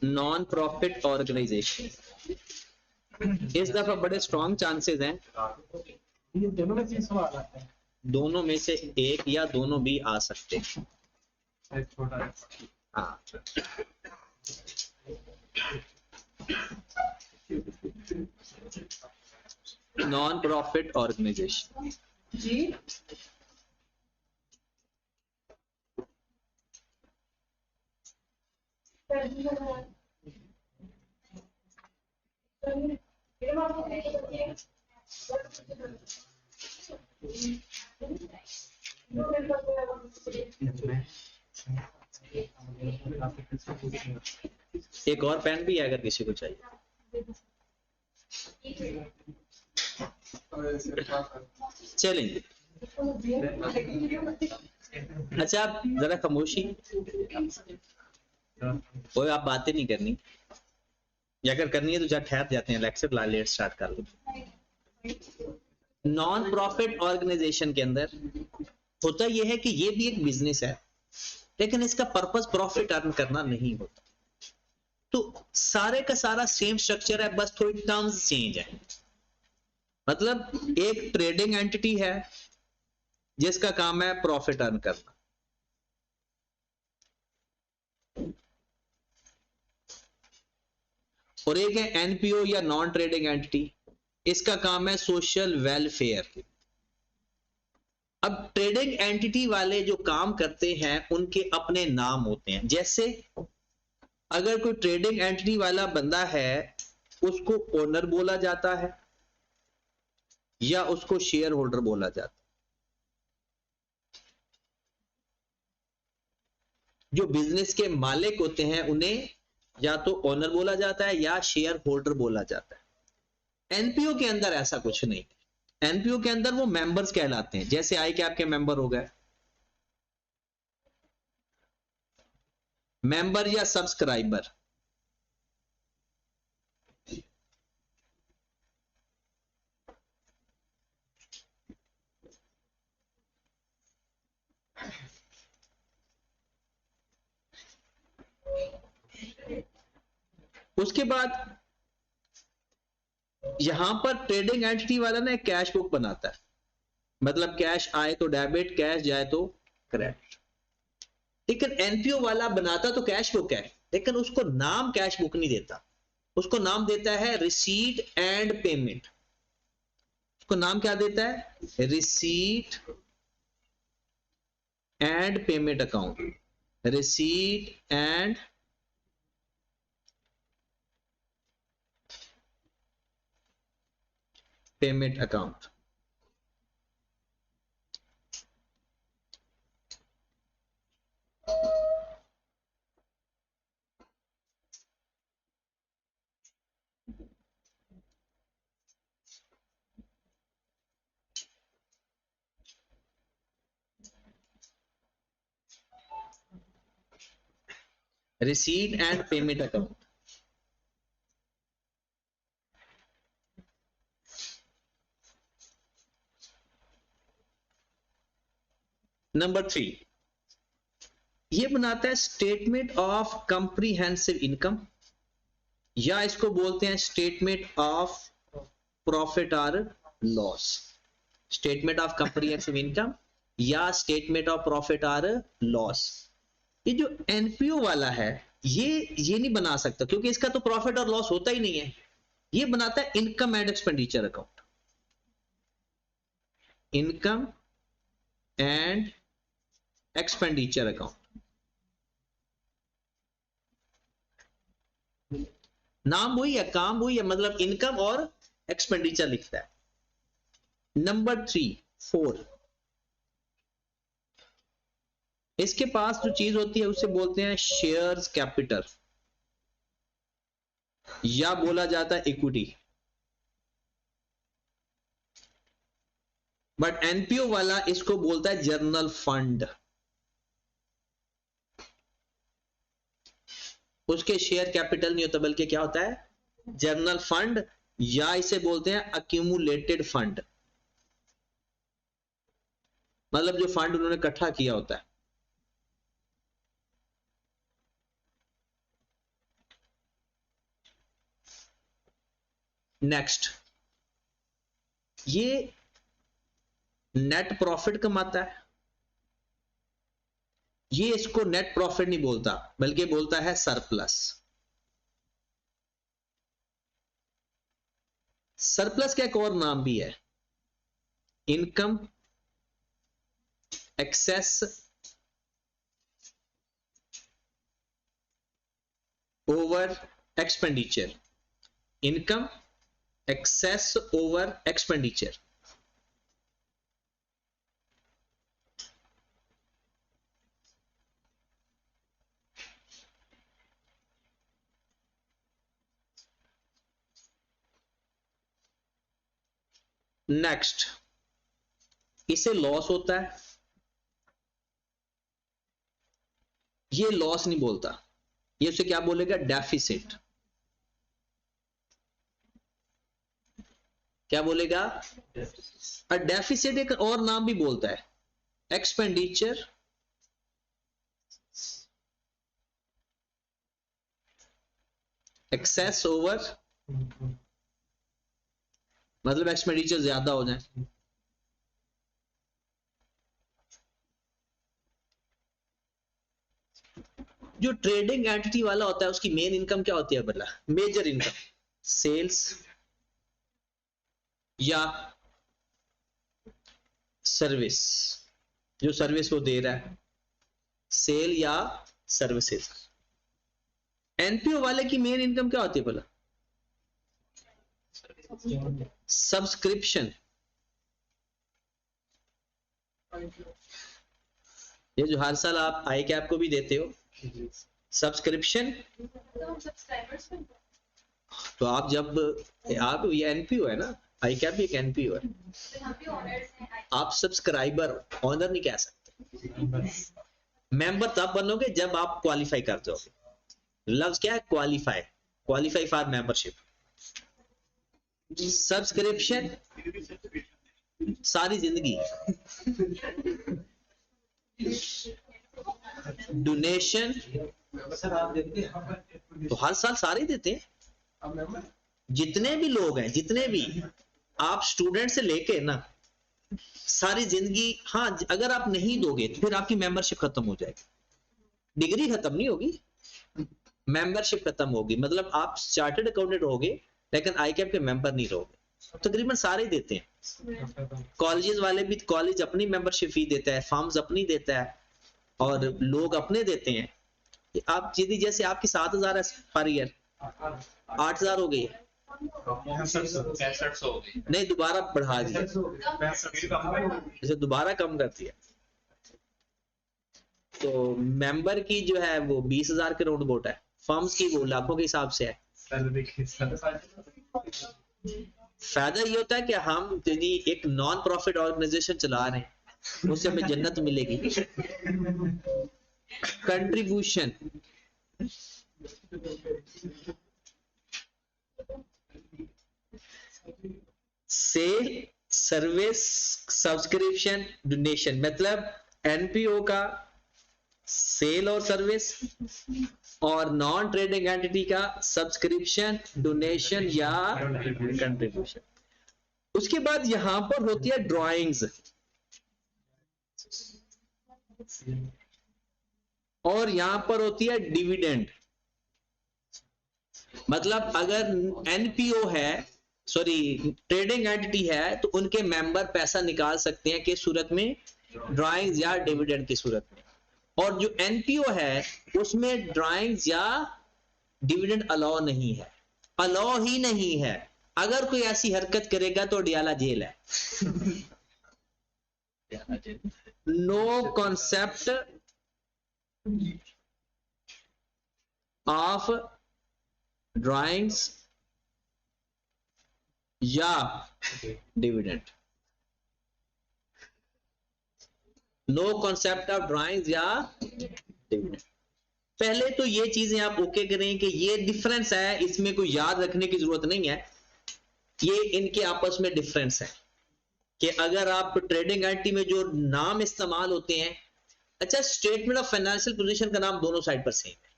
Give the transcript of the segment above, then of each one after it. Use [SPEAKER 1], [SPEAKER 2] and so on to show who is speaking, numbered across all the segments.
[SPEAKER 1] Non profit organisation. इस दफा बड़े स्ट्रॉन्ग चांसेस हैं,
[SPEAKER 2] ये दोनों में से सवाल आता है।
[SPEAKER 1] दोनों में से एक या दोनों भी आ सकते हैं।
[SPEAKER 2] छोटा
[SPEAKER 1] हाँ, नॉन प्रॉफिट ऑर्गेनाइजेशन।
[SPEAKER 3] जी
[SPEAKER 1] एक और पेन भी है अगर किसी को चाहिए। चलेंगे। अच्छा, आप जरा खामोशी, कोई आप बातें नहीं करनी, या अगर करनी है तो जरा ठहर जाते हैं, लेक्चर ला लेट स्टार्ट कर लो। नॉन प्रॉफिट ऑर्गेनाइजेशन के अंदर होता यह है कि ये भी एक बिजनेस है, लेकिन इसका पर्पस प्रॉफिट अर्न करना नहीं होता। तो सारे का सारा सेम स्ट्रक्चर है, बस थोड़ी टर्म्स चेंज है। मतलब एक ट्रेडिंग एंटिटी है जिसका काम है प्रॉफिट अर्न करना, और एक है एनपीओ या नॉन ट्रेडिंग एंटिटी, इसका काम है सोशल वेलफेयर। अब ट्रेडिंग एंटिटी वाले जो काम करते हैं उनके अपने नाम होते हैं। जैसे अगर कोई ट्रेडिंग एंटिटी वाला बंदा है, उसको ओनर बोला जाता है या उसको शेयर होल्डर बोला जाता है। जो बिजनेस के मालिक होते हैं उन्हें या तो ओनर बोला जाता है या शेयर होल्डर बोला जाता है। एनपीओ के अंदर ऐसा कुछ नहीं। एनपीओ के अंदर वो मेंबर्स कहलाते हैं, जैसे आई कैप के मेंबर हो गए, मेंबर या सब्सक्राइबर। उसके बाद यहां पर ट्रेडिंग एंटिटी वाला ना एक कैश बुक बनाता है, मतलब कैश आए तो डेबिट, कैश जाए तो क्रेडिट। लेकिन एनपीओ वाला बनाता तो कैश बुक है, लेकिन उसको नाम कैश बुक नहीं देता, उसको नाम देता है रिसीट एंड पेमेंट। उसको नाम क्या देता है? Receipt and payment account. Receipt and payment account. Receipt and payment account. Number 3 ये बनाता है स्टेटमेंट ऑफ कंप्रीहेंसिव इनकम, या इसको बोलते हैं स्टेटमेंट ऑफ प्रॉफिट और loss. Statement of comprehensive income या स्टेटमेंट ऑफ प्रॉफिट और लॉस। ये जो एनपीओ वाला है ये नहीं बना सकता, क्योंकि इसका तो प्रॉफिट और लॉस होता ही नहीं है। ये बनाता है income and expenditure account. Income and expenditure account. नाम वही है, काम वही है, मतलब इनकम और एक्सपेंडिचर लिखता है। नंबर 4 इसके पास जो चीज होती है उसे बोलते हैं शेयर्स कैपिटल, या बोला जाता है इक्विटी। बट एनपीओ वाला इसको बोलता है जर्नल फंड। उसके शेयर कैपिटल नहीं होता, बल्कि क्या होता है? जर्नल फंड, या इसे बोलते हैं अक्यूमुलेटेड फंड, मतलब जो फंड उन्होंने इकट्ठा किया होता है। नेक्स्ट, ये नेट प्रॉफिट कमाता है, ये इसको नेट प्रॉफिट नहीं बोलता बल्कि बोलता है सरप्लस। सरप्लस का एक और नाम भी है, income excess over expenditure, income excess over expenditure. Next, इसे लॉस होता है, ये लॉस नहीं बोलता, ये उसे क्या बोलेगा, डेफिसिट। क्या बोलेगा, डेफिसिट एक और नाम भी बोलता है, एक्सपेंडिचर एक्सेस ओवर, मतलब एक्सपेंडिचर ज्यादा हो जाए। जो ट्रेडिंग एंटिटी वाला होता है उसकी मेन इनकम क्या होती है, बदला मेजर इनकम, सेल्स या सर्विस, जो सर्विस वो दे रहा है, सेल या सर्विसेज। एनपीओ वाले की मेन इनकम क्या होती है बोला, सब्सक्रिप्शन। ये जो हर साल आप आई कैप को भी देते हो सब्सक्रिप्शन, तो आप जब आप ये एनपीओ है ना, आई कैप भी एक एनपीओ है, आप सब्सक्राइबर, ऑनर नहीं कह सकते। मेंबर तब बनोगे जब आप क्वालिफाई कर जाओगे। लफ्ज क्या है, qualify, qualify for membership. Subscription सारी जिंदगी, डोनेशन तो हर साल सारे देते हैं, जितने भी लोग हैं, जितने भी आप स्टूडेंट से लेके ना सारी जिंदगी। हाँ, अगर आप नहीं दोगे तो फिर आपकी मेंबरशिप खत्म हो जाएगी, डिग्री खत्म नहीं होगी, मेंबरशिप खत्म होगी। मतलब आप चार्टर्ड अकाउंटेंट होगे लेकिन आई कैप के मेंबर नहीं रहोगे। तकरीबन सारे देते हैं, कॉलेजेस वाले भी, कॉलेज अपनी मेंबरशिप फी देता है, फार्म्स अपनी देता है और लोग अपने देते हैं। आप यदि जैसे आपकी 7,000 है पर ईयर, 8,000 हो गई,
[SPEAKER 3] 6500 हो गई,
[SPEAKER 1] नहीं दोबारा बढ़ा दिया, जैसे दोबारा कम कर दिया, तो मेंबर की जो है वो 20,000 के राउंड अबाउट है, फर्म्स की वो लाखों के हिसाब से है। फायदा ये होता है कि हम यदि एक नॉन प्रॉफिट ऑर्गेनाइजेशन चला रहे हैं उससे हमें जन्नत मिलेगी। Contribution, sale, service, subscription, donation. मतलब एनपीओ का सेल और सर्विस और नॉन ट्रेडिंग एंटिटी का सब्सक्रिप्शन, डोनेशन या कंट्रीब्यूशन। उसके बाद यहां पर होती है ड्राइंग्स और यहां पर होती है डिविडेंड। मतलब अगर एनपीओ है, सॉरी ट्रेडिंग एंटिटी है, तो उनके मेंबर पैसा निकाल सकते हैं किस सूरत में, ड्राइंग्स या डिविडेंड की सूरत में। और जो एनपीओ है उसमें ड्राइंग्स या डिविडेंड अलाउ नहीं है, अलाउ ही नहीं है। अगर कोई ऐसी हरकत करेगा तो डियाला जेल है। नो कॉन्सेप्ट ऑफ ड्राइंग्स या dividend, no concept of drawings या डिविडेंड। पहले तो ये चीजें आप ओके करें कि ये डिफरेंस है, इसमें कोई याद रखने की जरूरत नहीं है, ये इनके आपस में डिफरेंस है कि अगर आप ट्रेडिंग एंटिटी में जो नाम इस्तेमाल होते हैं, अच्छा स्टेटमेंट ऑफ फाइनेंशियल पोजीशन का नाम दोनों साइड पर सेम है,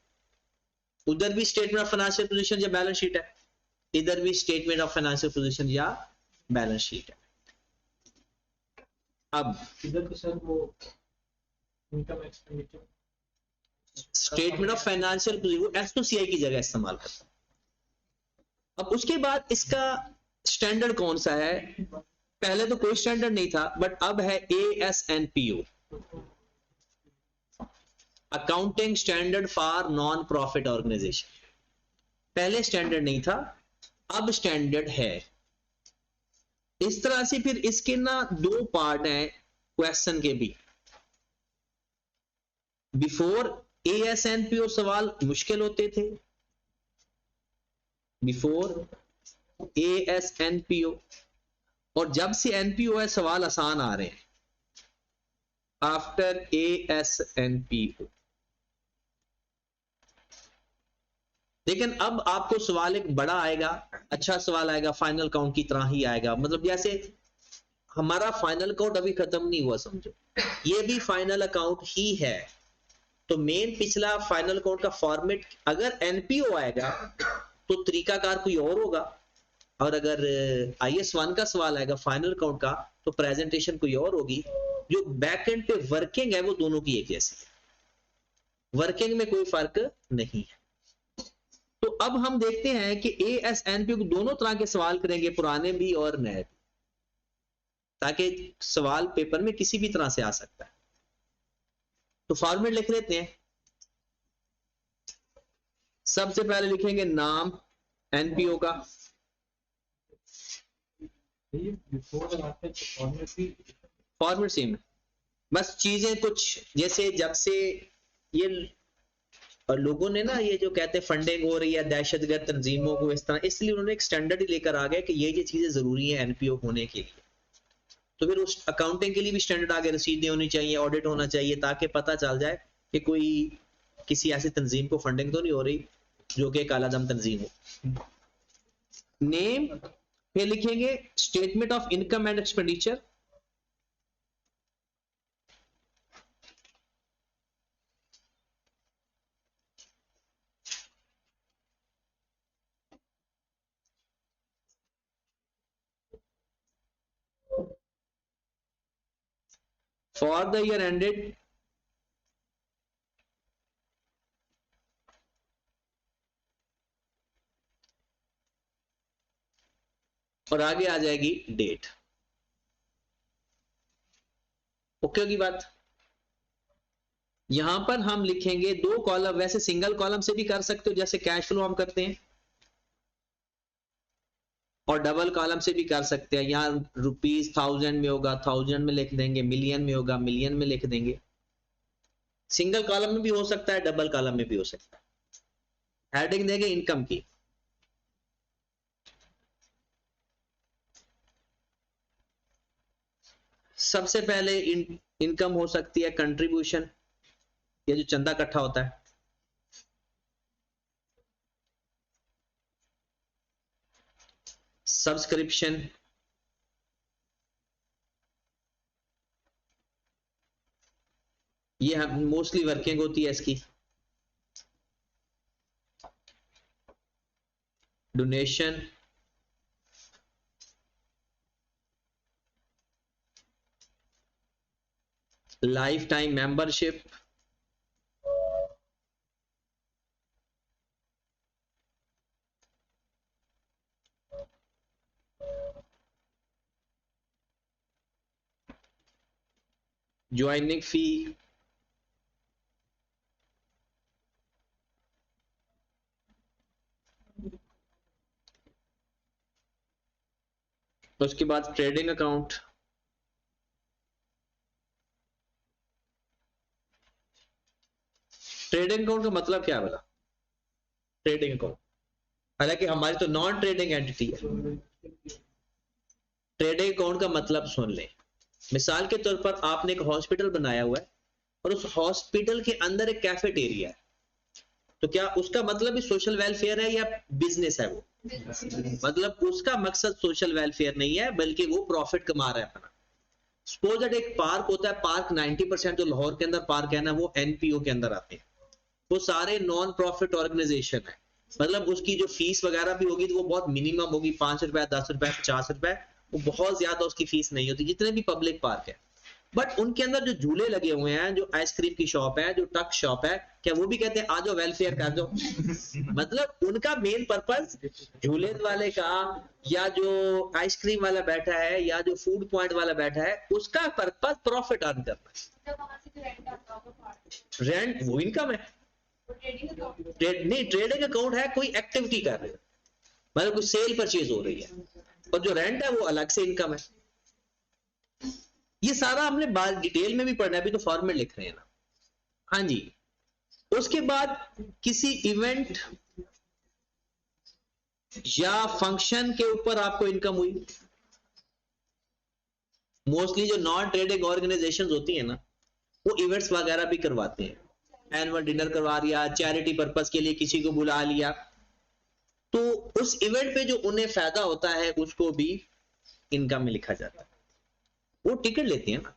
[SPEAKER 1] उधर भी स्टेटमेंट ऑफ फाइनेंशियल पोजीशन या बैलेंस शीट है, इधर भी स्टेटमेंट ऑफ फाइनेंशियल पोजीशन या बैलेंस शीट है। अब
[SPEAKER 2] इधर तो सर वो income expenditure
[SPEAKER 1] statement of financial position एस2सीआई की जगह इस्तेमाल करता है। अब उसके बाद इसका स्टैंडर्ड कौन सा है? पहले तो कोई स्टैंडर्ड नहीं था, बट अब है ASNPO, accounting standard for non profit organisation. पहले स्टैंडर्ड नहीं था, अब स्टैंडर्ड है। इस तरह से फिर इसके ना दो पार्ट हैं क्वेश्चन के भी। बिफोर ASNPO सवाल मुश्किल होते थे, बिफोर ASNPO, और जब से NPO है सवाल आसान आ रहे हैं आफ्टर ASNPO। लेकिन अब आपको सवाल एक बड़ा आएगा, अच्छा सवाल आएगा, फाइनल काउंट की तरह ही आएगा। मतलब जैसे हमारा फाइनल काउंट अभी खत्म नहीं हुआ, समझो ये भी फाइनल अकाउंट ही है। तो मेन पिछला फाइनल काउंट का फॉर्मेट, अगर NPO आएगा तो तरीकाकार कोई और होगा, और अगर IS1 का सवाल आएगा फाइनल काउंट का तो प्रेजेंटेशन कोई और होगी। जो बैक एंड पे वर्किंग है वो दोनों की एक जैसी है, वर्किंग में कोई फर्क नहीं है। तो अब हम देखते हैं कि ASNPO दोनों तरह के सवाल करेंगे, पुराने भी और नए भी, ताकि सवाल पेपर में किसी भी तरह से आ सकता है। तो फॉर्मेट लिख लेते हैं। सबसे पहले लिखेंगे नाम NPO का,
[SPEAKER 2] बिफोर आते तो फॉर्मेट भी
[SPEAKER 1] फॉर्मेट सेम है, बस चीजें कुछ जैसे जब से ये लोगों ने ना ये जो कहते हैं फंडिंग हो रही है दहशतगर्द तंजीमों को इस तरह, इसलिए उन्होंने एक स्टैंडर्ड ही लेकर आ गए कि ये चीजें जरूरी है NPO होने के लिए। तो फिर उस अकाउंटिंग के लिए भी स्टैंडर्ड आगे रसीदें होनी चाहिए, ऑडिट होना चाहिए, ताकि पता चल जाए कि कोई किसी ऐसी तंजीम को फंडिंग तो नहीं हो रही जो कि कालादम तंजीम हो। नेम, फिर लिखेंगे statement of income and expenditure, for the year ended और आगे आ जाएगी डेट। ओके होगी बात। यहां पर हम लिखेंगे दो कॉलम, वैसे सिंगल कॉलम से भी कर सकते हो जैसे कैश फ्लो हम करते हैं, और डबल कॉलम से भी कर सकते हैं। यहां रुपीज 1000 में होगा 1000 में लिख देंगे, मिलियन में होगा मिलियन में लिख देंगे। सिंगल कॉलम में भी हो सकता है, डबल कॉलम में भी हो सकता है। हेडिंग देंगे इनकम की, सबसे पहले इनकम हो सकती है कंट्रीब्यूशन, ये जो चंदा इकट्ठा होता है, सब्सक्रिप्शन, ये मोस्टली वर्किंग होती है इसकी, donation, life time membership, joining फी, उसके बाद ट्रेडिंग अकाउंट, ट्रेडिंग अकाउंट का मतलब क्या बता? ट्रेडिंग अकाउंट, हालांकि हमारी तो नॉन ट्रेडिंग एंटिटी है। ट्रेडिंग अकाउंट का मतलब सुन लें। मिसाल के तौर पर आपने एक हॉस्पिटल बनाया हुआ है और उस हॉस्पिटल के अंदर एक कैफेटेरिया है, तो क्या उसका मतलब भी सोशल वेलफेयर है या बिजनेस है? वो मतलब उसका मकसद सोशल वेलफेयर नहीं है, बल्कि वो प्रॉफिट कमा रहा है अपना। सपोज दैट एक पार्क होता है, पार्क 90% जो लाहौर के अंदर पार्क है ना, वो NPO के अंदर आते हैं। वो सारे नॉन प्रॉफिट ऑर्गेनाइजेशन है, मतलब उसकी जो फीस वगैरह भी होगी तो वो बहुत मिनिमम होगी, 5 रुपए, 10 रुपए, 50 रुपए, वो बहुत ज्यादा उसकी फीस नहीं होती जितने भी पब्लिक पार्क है। बट उनके अंदर जो झूले लगे हुए हैं, जो आइसक्रीम की शॉप है, जो टक शॉप है, क्या वो भी कहते हैं आ जाओ वेलफेयर कर दो? मतलब उनका मेन पर्पस झूले वाले का, या जो आइसक्रीम वाला बैठा है, या जो फूड पॉइंट वाला बैठा है, उसका पर्पस प्रॉफिट अर्न करना है। रेंट वो इनकम है। नहीं, ट्रेडिंग अकाउंट है कोई एक्टिविटी कर रहे हो, मतलब कोई सेल परचेज हो रही है, और जो रेंट है वो अलग से इनकम है। ये सारा हमने बात डिटेल में भी पढ़ना है, अभी तो फॉर्मेट लिख रहे हैं ना। हाँ जी। उसके बाद किसी इवेंट या फंक्शन के ऊपर आपको इनकम हुई। मोस्टली जो नॉन ट्रेडिंग ऑर्गेनाइजेशंस होती है ना, वो इवेंट्स वगैरह भी करवाते हैं, एनुअल डिनर करवा दिया, चैरिटी पर्पस के लिए किसी को बुला लिया, तो उस इवेंट पे जो उन्हें फायदा होता है उसको भी इनकम में लिखा जाता है, वो टिकट लेते हैं ना।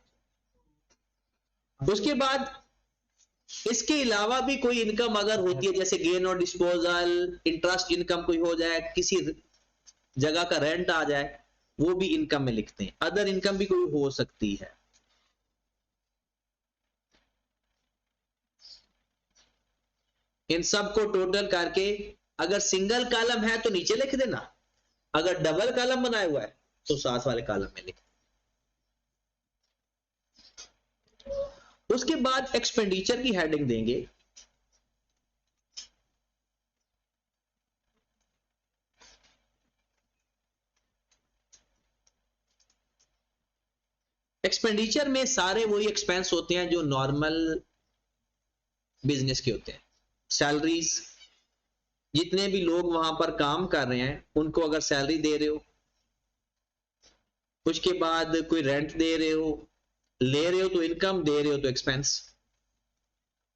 [SPEAKER 1] उसके बाद इसके अलावा भी कोई इनकम अगर होती है, जैसे गेन और डिस्पोजल, इंटरेस्ट इनकम कोई हो जाए, किसी जगह का रेंट आ जाए, वो भी इनकम में लिखते हैं। अदर इनकम भी कोई हो सकती है। इन सब को टोटल करके अगर सिंगल कॉलम है तो नीचे लिख देना, अगर डबल कॉलम बनाया हुआ है तो साथ वाले कॉलम में लिख। उसके बाद एक्सपेंडिचर की हेडिंग देंगे। एक्सपेंडिचर में सारे वही एक्सपेंस होते हैं जो नॉर्मल बिजनेस के होते हैं। सैलरीज, जितने भी लोग वहां पर काम कर रहे हैं उनको अगर सैलरी दे रहे हो, उसके बाद कोई रेंट दे रहे हो, ले रहे हो तो इनकम, दे रहे हो तो एक्सपेंस।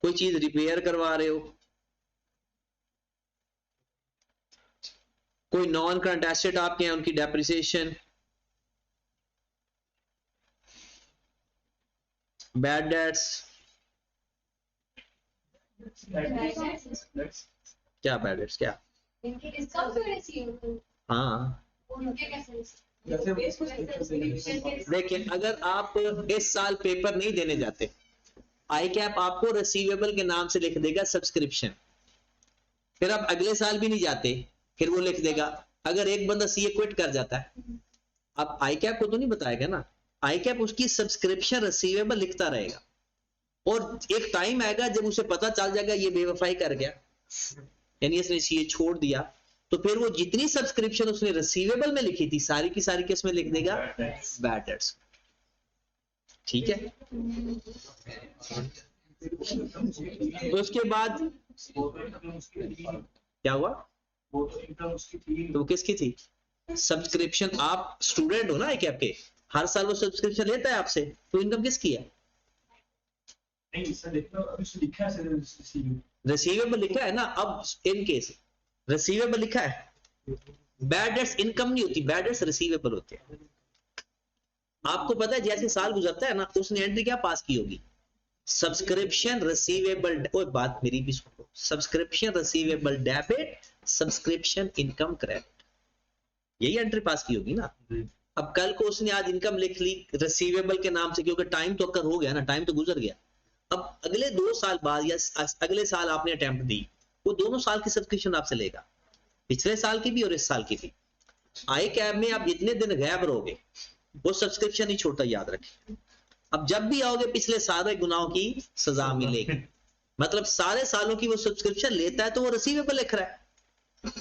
[SPEAKER 1] कोई चीज रिपेयर करवा रहे हो, कोई नॉन करंट एसेट आपके हैं, उनकी डेप्रिसिएशन, बैड डेट्स। क्या बैड डेट्स क्या? हाँ देखिए, अगर आप इस साल पेपर नहीं देने जाते, आई कैप आपको रिसीवेबल के नाम से लिख देगा सब्सक्रिप्शन, फिर आप अगले साल भी नहीं जाते, फिर वो लिख देगा। अगर एक बंदा सीए क्विट कर जाता है, अब आई कैप को तो नहीं बताएगा ना, आई कैप उसकी सब्सक्रिप्शन रिसीवेबल लिखता रहेगा, और एक टाइम आएगा जब उसे पता चल जाएगा ये बेवफाई कर गया, यानी इसने सीए छोड़ दिया, तो फिर वो जितनी सब्सक्रिप्शन उसने रिसीवेबल में लिखी थी सारी की सारी किस में लिख देगा? Bad debts. ठीक है। तो उसके बाद क्या हुआ? तो वो किसकी थी? सब्सक्रिप्शन। आप स्टूडेंट हो ना एक आपके, हर साल वो सब्सक्रिप्शन लेता है आपसे, तो इनकम किसकी है? रिसीवेबल लिखा है ना। अब इन केस रिसीवेबल लिखा है, बैड डेट्स इनकम नहीं होती, बैड डेट्स रिसीवेबल होते हैं। आपको पता है जैसे साल गुजरता है ना, उसने एंट्री क्या पास की होगी? सब्सक्रिप्शन रिसीवेबल, कोई बात मेरी भी सुनो, subscription receivable debit, subscription income credit, यही एंट्री पास की होगी ना। अब कल को उसने आज इनकम लिख ली रिसीवेबल के नाम से, क्योंकि टाइम तो अगर हो गया ना, टाइम तो गुजर गया। अब अगले 2 साल बाद या अगले साल आपने अटेम्प्ट दी, वो दोनों साल की सब्सक्रिप्शन आपसे लेगा, पिछले साल की भी और इस साल की भी। आई कैब में आप जितने दिन गायब रहोगे वो सब्सक्रिप्शन ही छोड़ता, याद रखें। अब जब भी आओगे पिछले सारे गुनाहों की सजा मिलेगी, मतलब सारे सालों की वो सब्सक्रिप्शन लेता है तो वो रिसीवेबल लिख रहा है।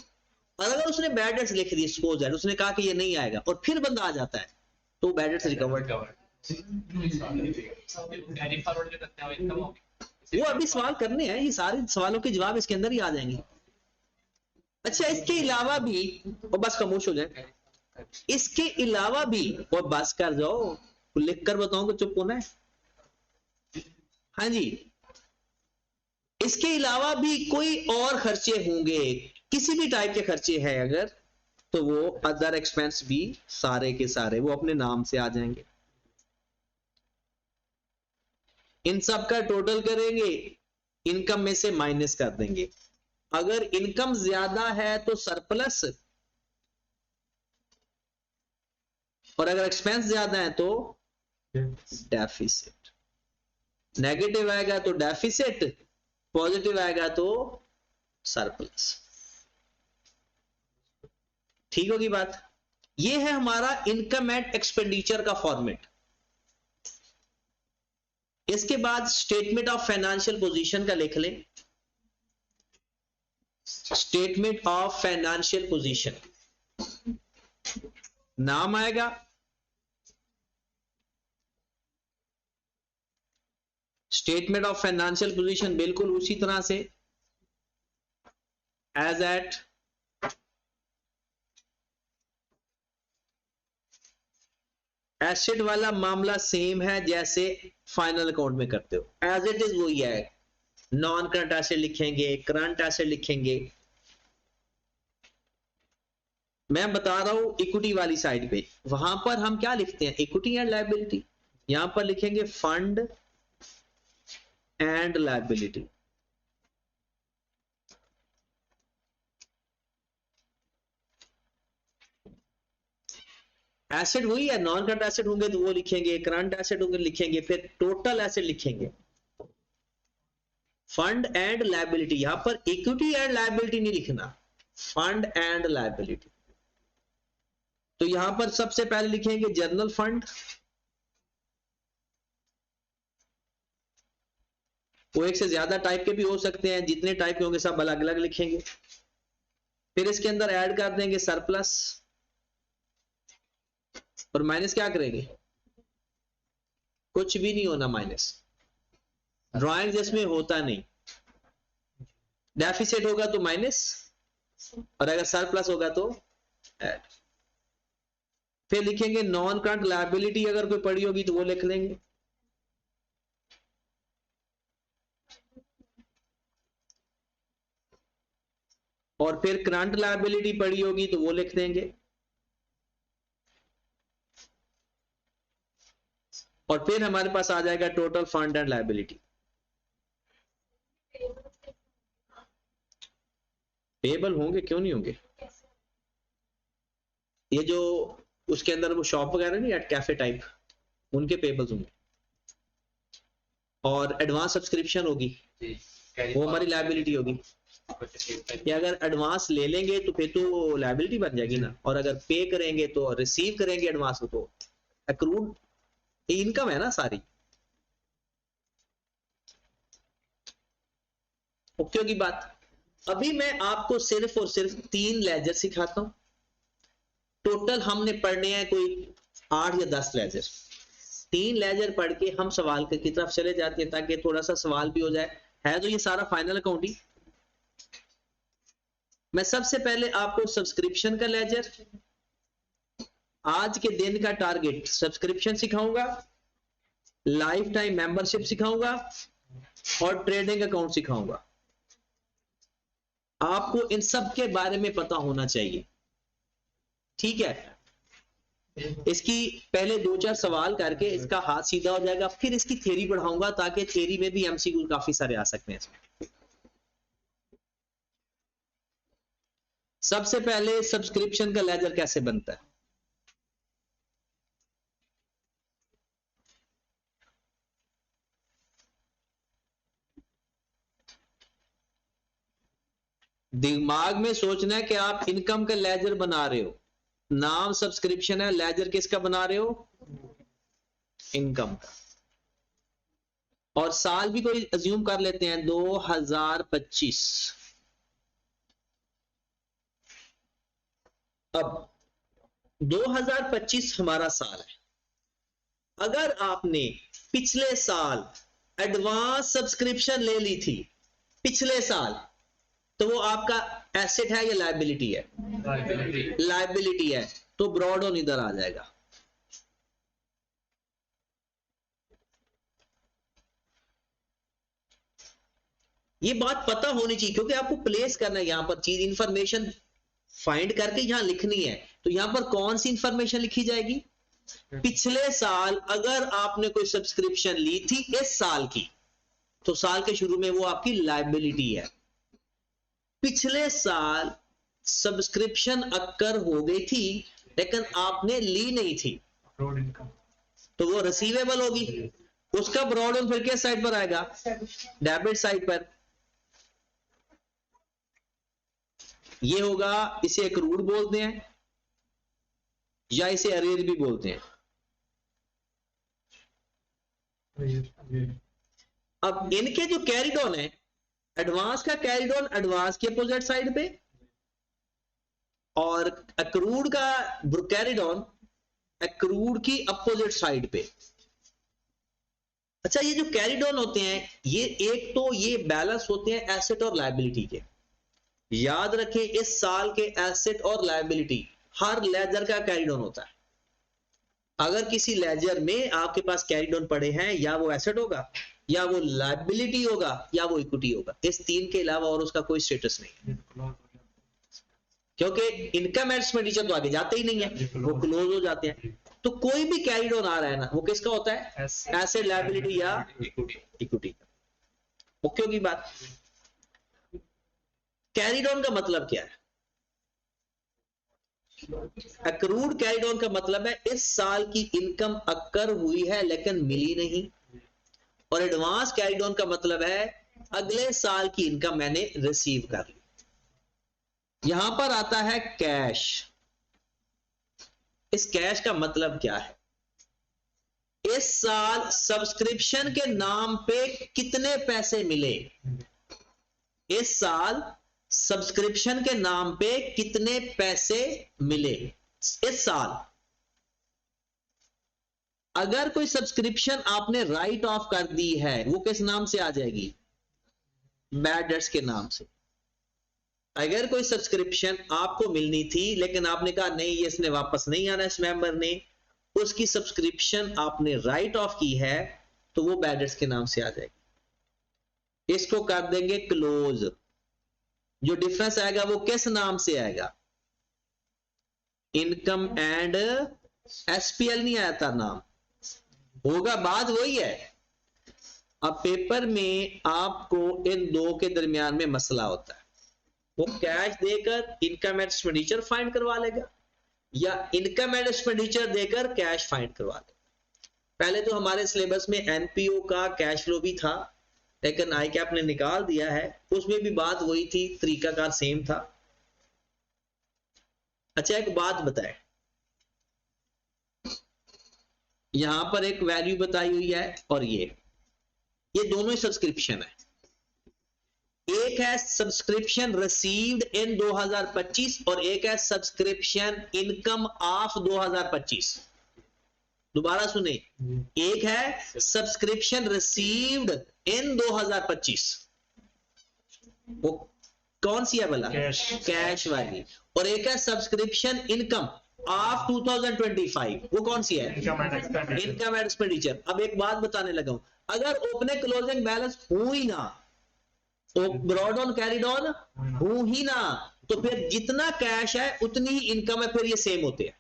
[SPEAKER 1] और अगर उसने बैड डेट्स लिख दी, सपोज दैट उसने कहा कि ये नहीं आएगा और फिर बंदा आ जाता है, तो बैड डेट्स रिकवर्ड। वो अभी सवाल करने हैं, ये सारे सवालों के जवाब इसके अंदर ही आ जाएंगे। अच्छा, इसके अलावा भी, और बस खामोश हो जाए, इसके अलावा भी, और बस कर जाओ, लिख कर बताऊं कि चुप होना है। हाँ जी, इसके अलावा भी कोई और खर्चे होंगे, किसी भी टाइप के खर्चे हैं अगर, तो वो अदर एक्सपेंस भी सारे के सारे वो अपने नाम से आ जाएंगे। इन सब का टोटल करेंगे, इनकम में से माइनस कर देंगे। अगर इनकम ज्यादा है तो सरप्लस, और अगर एक्सपेंस ज्यादा है तो डेफिसिट। नेगेटिव आएगा तो डेफिसिट, पॉजिटिव आएगा तो सरप्लस। ठीक होगी बात। ये है हमारा इनकम एंड एक्सपेंडिचर का फॉर्मेट। इसके बाद स्टेटमेंट ऑफ फाइनेंशियल पोजीशन का लिख लें। स्टेटमेंट ऑफ फाइनेंशियल पोजीशन नाम आएगा, स्टेटमेंट ऑफ फाइनेंशियल पोजीशन बिल्कुल उसी तरह से एज एट एसेट वाला मामला सेम है जैसे फाइनल अकाउंट में करते हो, एज इट इज वही है। नॉन करंट एसेट लिखेंगे, करंट एसेट लिखेंगे। मैं बता रहा हूं इक्विटी वाली साइड पे, वहां पर हम क्या लिखते हैं, इक्विटी एंड लायबिलिटी। यहां पर लिखेंगे फंड एंड लायबिलिटी। एसेट वही है, नॉन करंट एसेट होंगे तो वो लिखेंगे, करंट एसेट होंगे लिखेंगे, फिर टोटल एसेट लिखेंगे। फंड एंड लायबिलिटी, यहां पर इक्विटी एंड लायबिलिटी नहीं लिखना, फंड एंड लायबिलिटी। तो यहां पर सबसे पहले लिखेंगे जनरल फंड, वो एक से ज्यादा टाइप के भी हो सकते हैं, जितने टाइप के होंगे सब अलग अलग लिखेंगे। फिर इसके अंदर ऐड कर देंगे सरप्लस, और माइनस क्या करेंगे, कुछ भी नहीं होना माइनस, ड्राइंग जिसमें होता नहीं। डेफिसिट होगा तो माइनस, और अगर सरप्लस होगा तो ऐड। फिर लिखेंगे नॉन करंट लायबिलिटी, अगर कोई पड़ी होगी तो वो लिख लेंगे। और फिर करंट लायबिलिटी पड़ी होगी तो वो लिख देंगे। और फिर हमारे पास आ जाएगा total fund and liability. Payable होंगे, क्यों नहीं होंगे। ये जो उसके अंदर वो शॉप वगैरह नहीं, एट कैफे टाइप, उनके पेबल्स होंगे। और एडवांस सब्सक्रिप्शन होगी, वो हमारी लायबिलिटी होगी। या अगर एडवांस ले लेंगे तो फिर तो लायबिलिटी बन जाएगी ना, और अगर पे करेंगे तो, रिसीव करेंगे एडवांस तो एक्रूड इनकम है ना सारी। ओके होगी बात। अभी मैं आपको सिर्फ और सिर्फ 3 लेजर सिखाता हूं। टोटल हमने पढ़ने हैं कोई 8 या 10 लेजर। 3 लेजर पढ़ के हम सवाल की तरफ चले जाते हैं, ताकि थोड़ा सा सवाल भी हो जाए। है तो ये सारा फाइनल अकाउंट ही। मैं सबसे पहले आपको सब्सक्रिप्शन का लेजर, आज के दिन का टारगेट सब्सक्रिप्शन सिखाऊंगा, लाइफ टाइम मेंबरशिप सिखाऊंगा, और ट्रेडिंग अकाउंट सिखाऊंगा। आपको इन सब के बारे में पता होना चाहिए, ठीक है। इसकी पहले 2-4 सवाल करके इसका हाथ सीधा हो जाएगा, फिर इसकी थ्योरी पढ़ाऊंगा, ताकि थ्योरी में भी एमसीक्यू काफी सारे आ सकते हैं इसमें। सबसे पहले सब्सक्रिप्शन का लेजर कैसे बनता है। दिमाग में सोचना है कि आप इनकम का लेजर बना रहे हो, नाम सब्सक्रिप्शन है, लेजर किसका बना रहे हो, इनकम का। और साल भी कोई अज्यूम कर लेते हैं 2025। अब 2025 हमारा साल है। अगर आपने पिछले साल एडवांस सब्सक्रिप्शन ले ली थी पिछले साल, तो वो आपका एसेट है या लायबिलिटी है, लायबिलिटी है, तो ब्रॉड ऑन इधर आ जाएगा। ये बात पता होनी चाहिए, क्योंकि आपको प्लेस करना है यहां पर चीज, इंफॉर्मेशन फाइंड करके यहां लिखनी है। तो यहां पर कौन सी इंफॉर्मेशन लिखी जाएगी, पिछले साल अगर आपने कोई सब्सक्रिप्शन ली थी इस साल की, तो साल के शुरू में वो आपकी लायबिलिटी है। पिछले साल सब्सक्रिप्शन अक्कर हो गई थी लेकिन आपने ली नहीं थी,
[SPEAKER 2] रोड इनकम,
[SPEAKER 1] तो वो रिसीवेबल होगी। उसका ब्रॉड ऑन फिर किस साइड पर आएगा? डेबिट साइड पर। ये होगा, इसे एक्रूड बोलते हैं या इसे अरेज भी बोलते हैं।
[SPEAKER 2] ये
[SPEAKER 1] अब इनके जो कैरिड ऑन है, एडवांस का कैरिड ऑन एडवांस के अपोजिट साइड पे और एक्रूड का कैरिड ऑन एक्रूड की अपोजिट साइड पे। अच्छा, ये जो कैरिड ऑन होते हैं, ये एक तो ये बैलेंस होते हैं एसेट और लायबिलिटी के। याद रखें, इस साल के एसेट और लायबिलिटी हर लेजर का कैरिड ऑन होता है। अगर किसी लेजर में आपके पास कैरिड ऑन पड़े हैं, या वो एसेट होगा, या वो लायबिलिटी होगा, या वो इक्विटी होगा। इस तीन के अलावा और उसका कोई स्टेटस नहीं है,
[SPEAKER 2] क्लोज हो गया,
[SPEAKER 1] क्योंकि इनकम एंड एक्सपेंडिचर तो आगे जाते ही नहीं है, वो क्लोज हो जाते हैं। तो कोई भी कैरिड ऑन आ रहा है ना, वो किसका होता है? एसेट, लायबिलिटी या इक्विटी। ओके होगी बात? कैरिड ऑन का मतलब क्या है? एक्रूड कैरिड ऑन का मतलब है इस साल की इनकम अक्कर हुई है लेकिन मिली नहीं। और एडवांस कैरिड ऑन का मतलब है अगले साल की इनकम मैंने रिसीव कर ली। यहां पर आता है कैश। इस कैश का मतलब क्या है? इस साल सब्सक्रिप्शन के नाम पे कितने पैसे मिले? इस साल सब्सक्रिप्शन के नाम पे कितने पैसे मिले इस साल? अगर कोई सब्सक्रिप्शन आपने राइट ऑफ कर दी है, वो किस नाम से आ जाएगी? बैड डेट्स के नाम से। अगर कोई सब्सक्रिप्शन आपको मिलनी थी लेकिन आपने कहा नहीं, ये इसने वापस नहीं आना, इस मेंबर ने, उसकी सब्सक्रिप्शन आपने राइट ऑफ की है, तो वो बैड डेट्स के नाम से आ जाएगी। इसको कर देंगे क्लोज। जो डिफरेंस आएगा वो किस नाम से आएगा? इनकम एंड एसपीएल नहीं आया था नाम, होगा बात वही है। अब पेपर में आपको इन दो के दरमियान में मसला होता है, वो कैश देकर इनकम एंड एक्सपेंडिचर फाइंड करवा लेगा या इनकम एंड एक्सपेंडिचर देकर कैश फाइंड करवा लेगा। पहले तो हमारे सिलेबस में एनपीओ का कैश फ्लो भी था, लेकिन आई कैप ने निकाल दिया है। उसमें भी बात वही थी, तरीकाकार सेम था। अच्छा, एक बात बताएं, यहां पर एक वैल्यू बताई हुई है और ये दोनों ही सब्सक्रिप्शन है। एक है सब्सक्रिप्शन रिसीव्ड इन 2025 और एक है सब्सक्रिप्शन इनकम ऑफ 2025। दोबारा सुने, एक है सब्सक्रिप्शन रिसीव्ड इन 2025, वो कौन सी है भला? कैश वाली। और एक है सब्सक्रिप्शन इनकम ऑफ 2025, वो कौन सी है? Income and expenditure. अब एक बात बताने लगा हूं, अगर ओपनिंग क्लोजिंग बैलेंस हो ही ना, तो ब्रॉड ऑन कैरिड ऑन हो ही ना, तो फिर जितना कैश है उतनी ही इनकम है, फिर ये सेम होते हैं,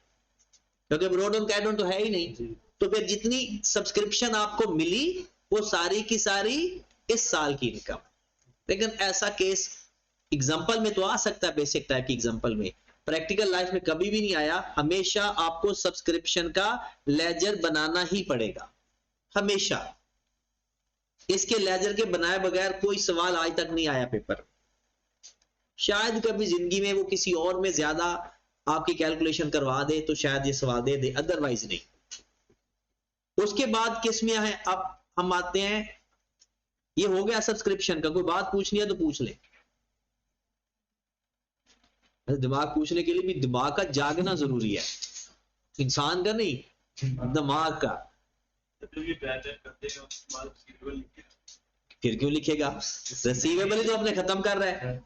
[SPEAKER 1] क्योंकि ब्रॉड ऑन कैरिड ऑन तो है ही नहीं। तो फिर जितनी सब्सक्रिप्शन आपको मिली वो सारी की सारी इस साल की इनकम। लेकिन ऐसा केस एग्जांपल में तो आ सकता है, बेसिक टाइप की एग्जांपल में, प्रैक्टिकल लाइफ में कभी भी नहीं आया। हमेशा आपको सब्सक्रिप्शन का लेजर बनाना ही पड़ेगा, हमेशा। इसके लेजर के बनाए बगैर कोई सवाल आज तक नहीं आया पेपर। शायद कभी जिंदगी में वो किसी और में ज्यादा आपकी कैलकुलेशन करवा दे तो शायद ये सवाल दे दे, अदरवाइज नहीं। उसके बाद किस में है? अब हम आते हैं, ये हो गया सब्सक्रिप्शन का। कोई बात पूछनी है तो पूछ ले। दिमाग पूछने के लिए भी दिमाग का जागना जरूरी है, इंसान का नहीं, दिमाग का। फिर क्यों लिखेगा? रिसीवेबल ही तो अपने खत्म कर रहा है,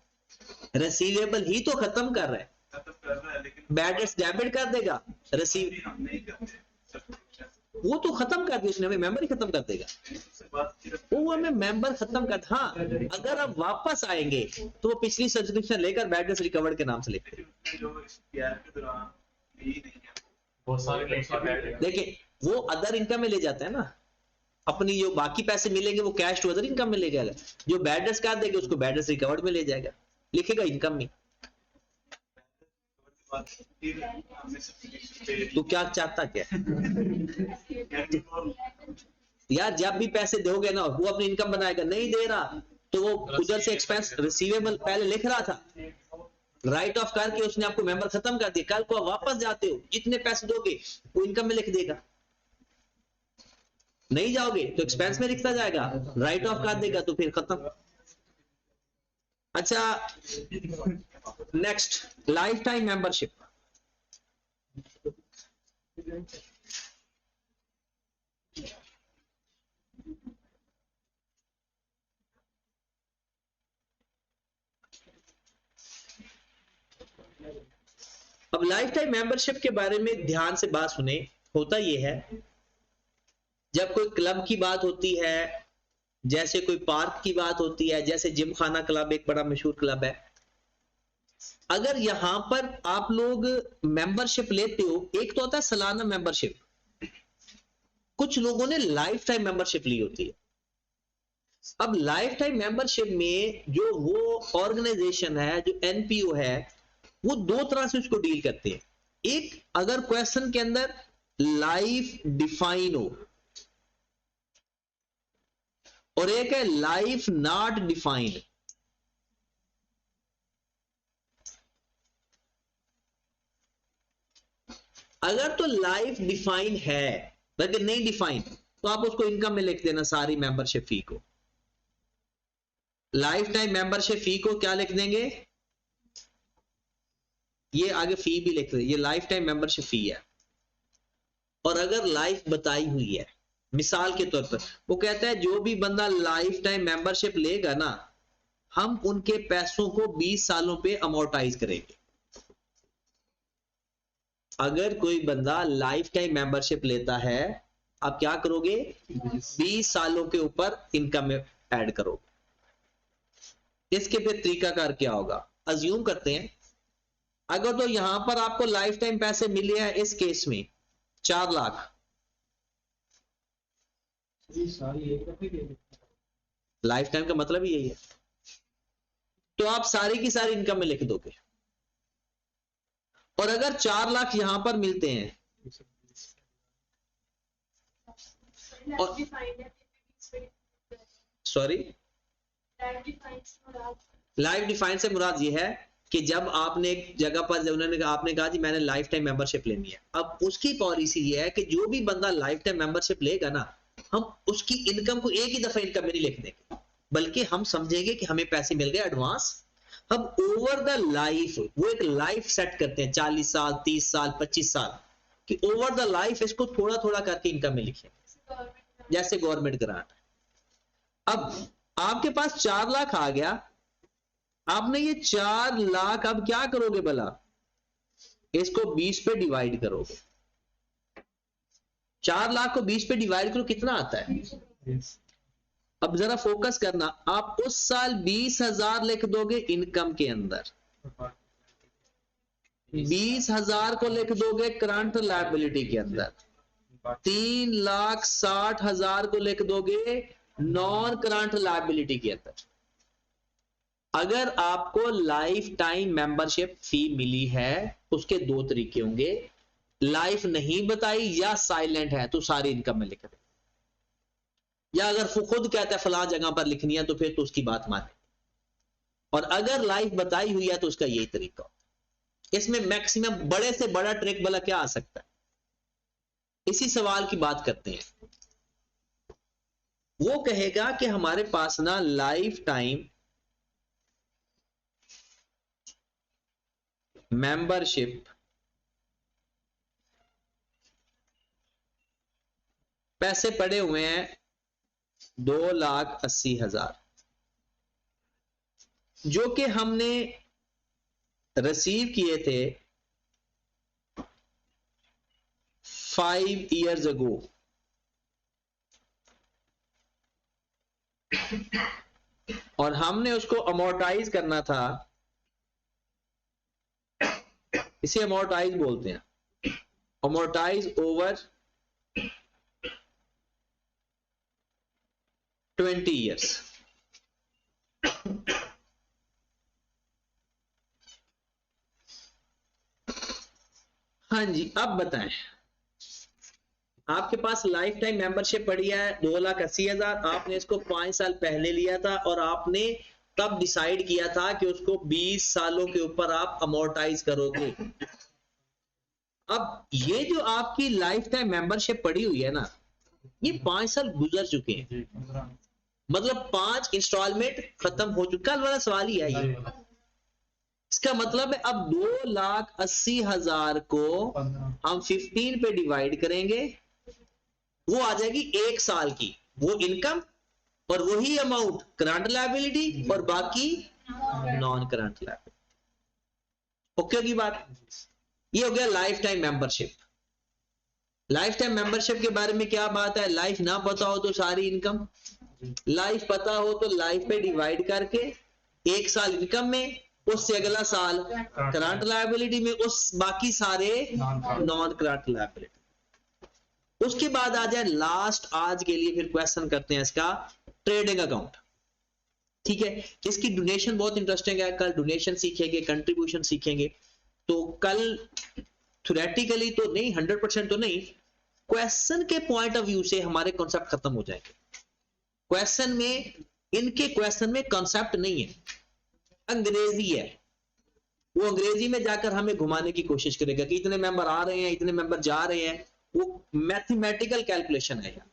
[SPEAKER 1] रिसीवेबल ही तो खत्म कर रहा है। बैड डेट्स डेबिट कर देगा, रिसीव वो तो खत्म कर दिया उसने, हमें मेंबर ही खत्म कर देगा, वो हमें मेंबर खत्म कर। हाँ, अगर आप वापस आएंगे तो वो पिछली सब्सक्रिप्शन लेकर बैड डेट्स रिकवर्ड के नाम से लेते। देखिए, वो अदर इनकम में ले जाता है ना, अपनी जो बाकी पैसे मिलेंगे वो कैश टू अदर इनकम में ले जाएगा। जो बैड डेट्स कर देगा उसको बैड डेट्स रिकवर्ड में ले जाएगा। लिखेगा इनकम में। तू क्या चाहता क्या यार, जब भी पैसे दोगे ना वो अपनी इनकम बनाएगा, नहीं दे रहा तो वो उधर से एक्सपेंस रिसीवेबल पहले लिख रहा था, राइट ऑफ करके उसने आपको मेंबर खत्म कर दिया, कल को आप वापस जाते हो जितने पैसे दोगे वो इनकम में लिख देगा, नहीं जाओगे तो एक्सपेंस में लिखता जाएगा, राइट ऑफ कर देगा तो फिर खत्म। अच्छा, नेक्स्ट लाइफ टाइम मेंबरशिप। अब लाइफ टाइम मेंबरशिप के बारे में ध्यान से बात सुने। होता यह है, जब कोई क्लब की बात होती है, जैसे कोई पार्क की बात होती है, जैसे जिम खाना क्लब एक बड़ा मशहूर क्लब है, अगर यहां पर आप लोग मेंबरशिप लेते हो, एक तो होता है सालाना मेंबरशिप, कुछ लोगों ने लाइफ टाइम मेंबरशिप ली होती है। अब लाइफ टाइम मेंबरशिप में जो वो ऑर्गेनाइजेशन है, जो एनपीओ है, वो दो तरह से उसको डील करते हैं। एक, अगर क्वेश्चन के अंदर लाइफ डिफाइन हो, और एक है लाइफ नॉट डिफाइंड। अगर तो लाइफ डिफाइन है लेकिन नहीं डिफाइन, तो आप उसको इनकम में लिख देना सारी मेंबरशिप फी को। लाइफ टाइम मेंबरशिप फी को क्या लिख देंगे, ये आगे फी भी लिख रहे, ये लाइफ टाइम मेंबरशिप फी है। और अगर लाइफ बताई हुई है, मिसाल के तौर पर वो कहता है जो भी बंदा लाइफ टाइम मेंबरशिप लेगा ना, हम उनके पैसों को 20 सालों पे अमोर्टाइज करेंगे। अगर कोई बंदा लाइफ टाइम मेंबरशिप लेता है, आप क्या करोगे, 20 सालों के ऊपर इनकम में ऐड करोगे। इसके फिर तरीकाकार क्या होगा, अज्यूम करते हैं अगर तो यहां पर आपको लाइफ टाइम पैसे मिले हैं, इस केस में 4 लाख, लाइफ टाइम का मतलब ही यही है, तो आप सारी की सारी इनकम में लिख दोगे। और अगर 4 लाख यहां पर मिलते हैं, और सॉरी, लाइफ डिफाइन से मुराद ये है कि जब आपने एक जगह पर, जब उन्होंने आपने कहा जी मैंने लाइफ टाइम मेंबरशिप लेनी है, अब उसकी पॉलिसी ये है कि जो भी बंदा लाइफ टाइम मेंबरशिप लेगा ना, हम उसकी इनकम को एक ही दफा इनकम में नहीं लिख देंगे, बल्कि हम समझेंगे कि हमें पैसे मिल गए एडवांस। अब ओवर द लाइफ, वो एक लाइफ सेट करते हैं, 40 साल, 30 साल, 25 साल, कि ओवर द लाइफ इसको थोड़ा थोड़ा करके इनकम में लिखें, जैसे गवर्नमेंट ग्रांट। अब आपके पास 4 लाख आ गया, आपने ये 4 लाख अब क्या करोगे भला, इसको 20 पे डिवाइड करोगे। 4 लाख को 20 पे डिवाइड करो, कितना आता है। अब जरा फोकस करना, आप उस साल 20,000 लिख दोगे इनकम के अंदर, 20,000 को लिख दोगे करंट लायबिलिटी के अंदर, 3,60,000 को लिख दोगे नॉन करंट लायबिलिटी के अंदर। अगर आपको लाइफ टाइम मेंबरशिप फी मिली है, उसके दो तरीके होंगे, लाइफ नहीं बताई या साइलेंट है तो सारी इनकम में लिख दे, या अगर खुद कहता है फलां जगह पर लिखनी है तो फिर तो उसकी बात माने, और अगर लाइफ बताई हुई है तो उसका यही तरीका। इसमें मैक्सिमम बड़े से बड़ा ट्रिक भला क्या आ सकता है, इसी सवाल की बात करते हैं। वो कहेगा कि हमारे पास ना लाइफ टाइम मेंबरशिप पैसे पड़े हुए हैं 2,80,000, जो कि हमने रिसीव किए थे 5 years ago। और हमने उसको अमोर्टाइज करना था, इसे अमोर्टाइज बोलते हैं, अमोर्टाइज ओवर 20 years। हाँ जी, अब बताएं, आपके पास लाइफ टाइम मेंबरशिप पड़ी है 2,80,000, आपने इसको 5 साल पहले लिया था और आपने तब डिसाइड किया था कि उसको 20 सालों के ऊपर आप अमोर्टाइज करोगे। अब ये जो आपकी लाइफ टाइम मेंबरशिप पड़ी हुई है ना, ये 5 साल गुजर चुके हैं, मतलब 5 इंस्टॉलमेंट खत्म हो चुका। कल वाला सवाल ही है ये। इसका मतलब है अब 2,80,000 को हम 15 पे डिवाइड करेंगे, वो आ जाएगी 1 साल की वो इनकम, और वही अमाउंट करंट लायबिलिटी और बाकी नॉन करंट लायबिलिटी। ओके होगी बात? ये हो गया life time membership. Life time membership के बारे में क्या बात है, लाइफ ना पता हो तो सारी इनकम, लाइफ पता हो तो लाइफ पे डिवाइड करके 1 साल इनकम में, उससे अगला साल करंट लायबिलिटी में, उस बाकी सारे नॉन करंट लायबिलिटी। उसके बाद आ जाए लास्ट आज के लिए फिर क्वेश्चन करते हैं इसका, ट्रेडिंग अकाउंट। ठीक है, इसकी डोनेशन बहुत इंटरेस्टिंग है, कल डोनेशन सीखेंगे, कंट्रीब्यूशन सीखेंगे। तो कल थ्योरेटिकली तो नहीं, 100% तो नहीं, क्वेश्चन के पॉइंट ऑफ व्यू से हमारे कॉन्सेप्ट खत्म हो जाएंगे। क्वेश्चन में, इनके क्वेश्चन में कॉन्सेप्ट नहीं है, अंग्रेजी है। वो अंग्रेजी में जाकर हमें घुमाने की कोशिश करेगा कि इतने मेंबर आ रहे हैं, इतने मेंबर जा रहे हैं, वो मैथमेटिकल कैलकुलेशन है यार।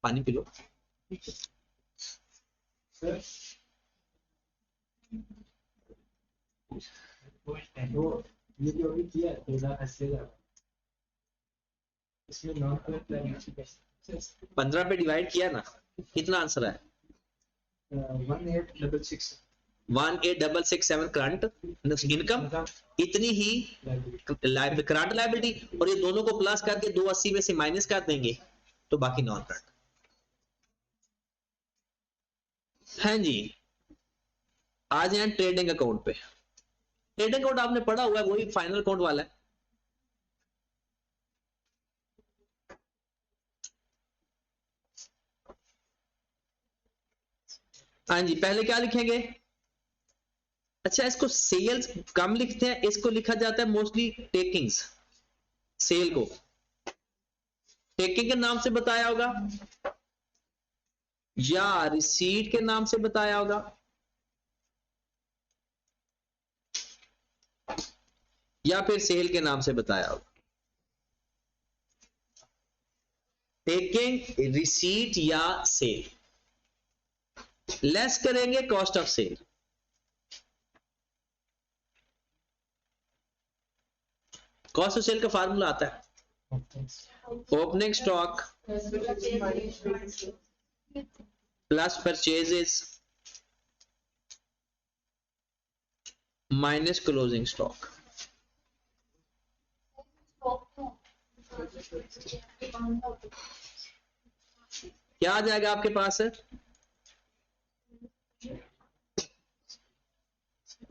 [SPEAKER 1] पानी पी लो।
[SPEAKER 2] ये जो अभी किया है 2,80,000, इसमें नॉन करंट लायबिलिटी
[SPEAKER 1] 15 पे डिवाइड किया ना, कितना आंसर है?
[SPEAKER 2] 1866
[SPEAKER 1] 18,667 करंट इनकम, इतनी ही करंट लायबिलिटी, और ये दोनों को प्लस करके 280 में से माइनस कर देंगे तो बाकी नॉन करंट। हाँ जी, आज हैं ट्रेडिंग अकाउंट पे। ट्रेडिंग अकाउंट आपने पढ़ा हुआ है, वही फाइनल अकाउंट वाला है। हाँ जी, पहले क्या लिखेंगे? अच्छा, इसको सेल्स कम लिखते हैं, इसको लिखा जाता है मोस्टली टेकिंग्स। सेल को टेकिंग के नाम से बताया होगा या रिसीट के नाम से बताया होगा, या फिर सेल के नाम से बताया होगा। टेकिंग, रिसीट या सेल। लेस करेंगे cost of sale. Cost of sale का फार्मूला आता है opening stock plus purchases minus closing stock. क्या आ जाएगा आपके पास?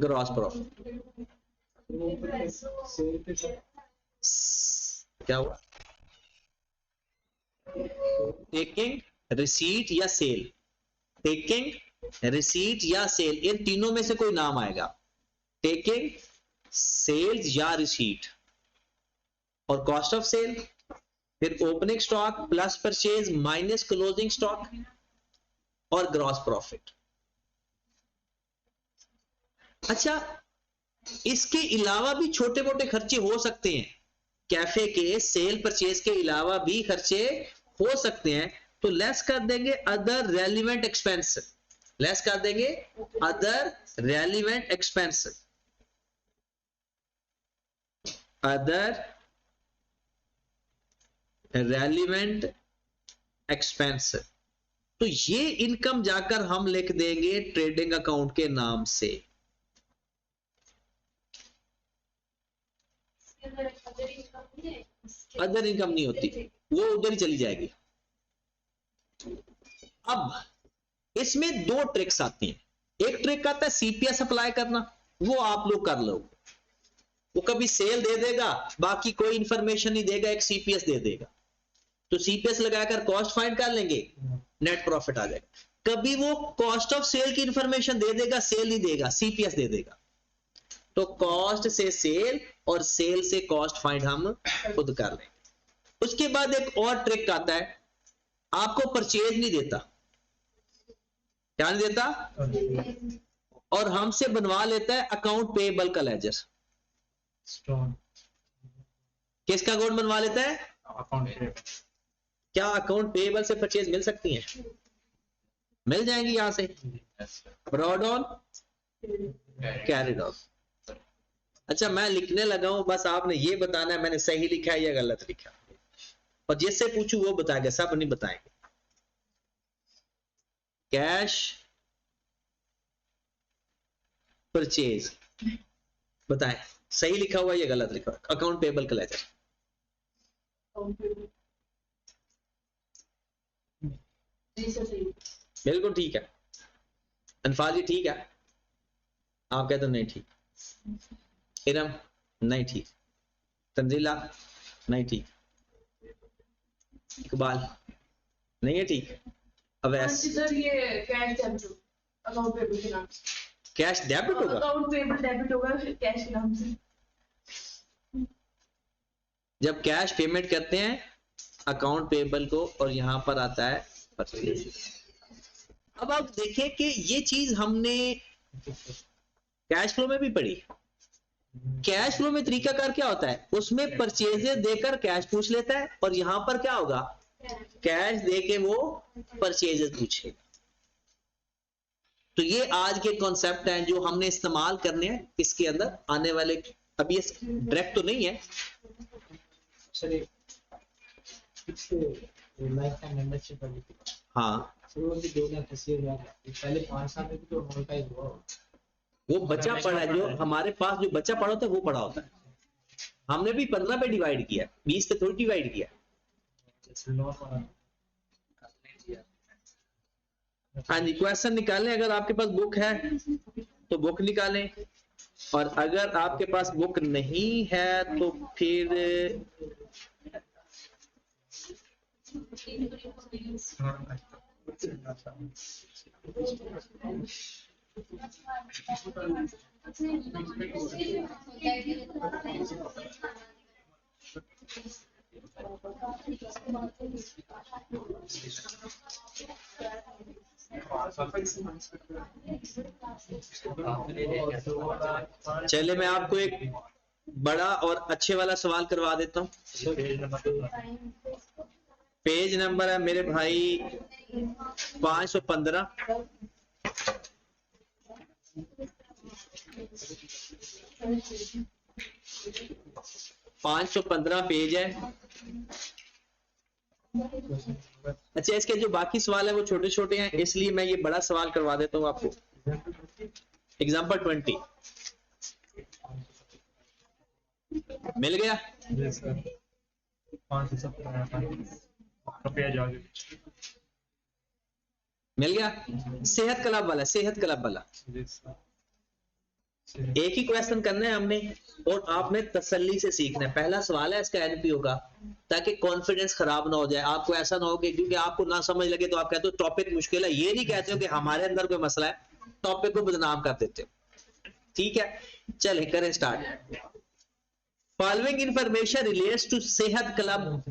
[SPEAKER 1] Gross profit. क्या हुआ? टेकिंग, रिसीट या सेल। टेकिंग, रिसीट या सेल, इन तीनों में से कोई नाम आएगा। टेकिंग, सेल्स या रिसीट। और कॉस्ट ऑफ सेल, फिर opening stock plus purchase minus closing stock और ग्रॉस प्रॉफिट। अच्छा, इसके अलावा भी छोटे मोटे खर्चे हो सकते हैं, कैफे के सेल परचेज के अलावा भी खर्चे हो सकते हैं, तो लेस कर देंगे अदर रेलिवेंट एक्सपेंस। लेस कर देंगे other relevant expense. Other relevant expense. तो ये इनकम जाकर हम लिख देंगे ट्रेडिंग अकाउंट के नाम से। अदर इनकम नहीं होती, वो उधर ही चली जाएगी। अब इसमें दो ट्रिक्स आती हैं। एक ट्रिक आता है सीपीएस अप्लाई करना, वो आप लोग कर लो। वो कभी सेल दे देगा, बाकी कोई इंफॉर्मेशन नहीं देगा, एक सीपीएस दे देगा, तो सीपीएस लगाकर कॉस्ट फाइंड कर लेंगे, नेट प्रॉफिट आ जाएगा। कभी वो कॉस्ट ऑफ सेल की इंफॉर्मेशन दे देगा, सेल नहीं देगा, सीपीएस दे देगा। तो कॉस्ट से सेल और सेल से कॉस्ट फाइंड हम खुद कर लेंगे। उसके बाद एक और ट्रिक आता है, आपको परचेज नहीं देता, क्या नहीं देता, और हमसे बनवा लेता है अकाउंट पेएबल का लेजर। किसका अकाउंट बनवा लेता है,
[SPEAKER 2] अकाउंट।
[SPEAKER 1] क्या अकाउंट पेएबल से परचेज मिल सकती है, मिल जाएंगी यहां से, ब्रॉड ऑन कैरिड ऑन। अच्छा मैं लिखने लगा हूं, बस आपने ये बताना है मैंने सही लिखा है या गलत लिखा, और जिससे पूछू वो बताएगा, सब नहीं बताएंगे। कैश परचेज बताएं सही लिखा हुआ या गलत लिखा हुआ, अकाउंट पेएबल का लेजर। बिल्कुल ठीक है, अनफाल जी ठीक है, आप कहते हो नहीं ठीक, इरम नहीं ठीक, तंजीला नहीं ठीक, इकबाल नहीं है ठीक, अवैस
[SPEAKER 3] सर ये कैश डेबिट अकाउंट पेबल के नाम से,
[SPEAKER 1] कैश डेबिट होगा,
[SPEAKER 3] अकाउंट पेबल डेबिट होगा कैश के नाम से।
[SPEAKER 1] जब कैश पेमेंट करते हैं अकाउंट पेएबल को, और यहां पर आता है परचेज। अब आप देखें कि ये चीज हमने कैश फ्लो में भी पढ़ी। कैश फ्लो में तरीकाकार क्या होता है, उसमें परचेजेस देकर कैश पूछ लेता है, और यहां पर क्या होगा, कैश देके वो परचेजेस पूछेगा। तो ये आज के कॉन्सेप्ट हैं जो हमने इस्तेमाल करने हैं इसके अंदर आने वाले, अभी ये डायरेक्ट तो नहीं है।
[SPEAKER 2] सर लाइफ टाइम मेंबरशिप वाली थी,
[SPEAKER 1] हाँ
[SPEAKER 2] सर वो भी 2,80,000 है, पहले 5 साल में भी तो मोनेटाइज हुआ।
[SPEAKER 1] वो बचा पड़ा है, जो हमारे पास जो बचा पड़ा होता है वो पड़ा होता है, हमने भी 15 पे डिवाइड किया, 20 पे थोड़ी डिवाइड किया। हाँ जी, क्वेश्चन निकालें, अगर आपके पास बुक है तो बुक निकालें, और अगर आपके पास बुक नहीं है तो फिर चले मैं आपको एक बड़ा और अच्छे वाला सवाल करवा देता हूं। पेज नंबर है मेरे भाई 515। 515 पेज है। अच्छा, इसके जो बाकी सवाल है वो छोटे छोटे हैं, इसलिए मैं ये बड़ा सवाल करवा देता हूँ आपको। एग्जाम्पल 20 मिल गया? मिल गया? सेहत क्लब वाला, सेहत क्लब वाला एक ही क्वेश्चन करना है हमने, और आपने तसल्ली से सीखना है। पहला सवाल है इसका एनपीओ का, ताकि कॉन्फिडेंस खराब ना हो जाए, आपको ऐसा ना हो कि क्योंकि आपको ना समझ लगे तो आप कहते हो टॉपिक मुश्किल है। ये नहीं कहते हो कि हमारे अंदर कोई मसला है, टॉपिक को बदनाम कर देते हो। ठीक है, चले करें start. Following information relates to Sehat club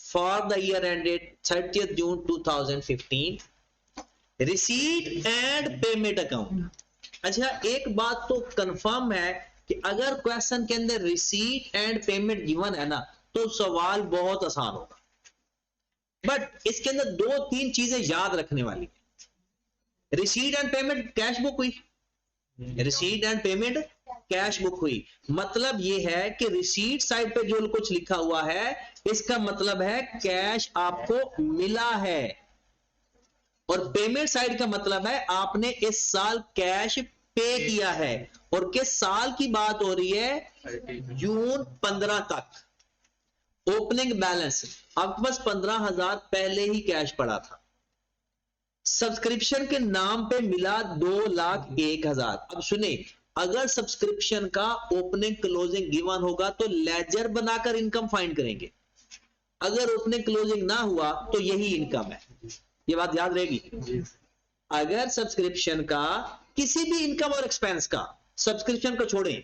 [SPEAKER 1] for the year ended 30th June 2015, receipt and payment account. अच्छा, एक बात तो कंफर्म है कि अगर क्वेश्चन के अंदर रिसीट एंड पेमेंट गिवन है ना, तो सवाल बहुत आसान होगा। बट इसके अंदर 2-3 चीजें याद रखने वाली। Receipt and payment cash book हुई, receipt and payment cash book हुई, मतलब ये है कि रिसीट साइड पे जो कुछ लिखा हुआ है इसका मतलब है कैश आपको मिला है, और पेमेंट साइड का मतलब है आपने इस साल कैश पे किया है। और किस साल की बात हो रही है? जून 15 तक। ओपनिंग बैलेंस आपके पास 15,000 पहले ही कैश पड़ा था। सब्सक्रिप्शन के नाम पे मिला 2,01,000। अब सुने, अगर सब्सक्रिप्शन का ओपनिंग क्लोजिंग गिवन होगा तो लेजर बनाकर इनकम फाइंड करेंगे, अगर ओपनिंग क्लोजिंग ना हुआ तो यही इनकम है। ये बात याद रहेगी। अगर सब्सक्रिप्शन का किसी भी इनकम और एक्सपेंस का, सब्सक्रिप्शन को छोड़ें,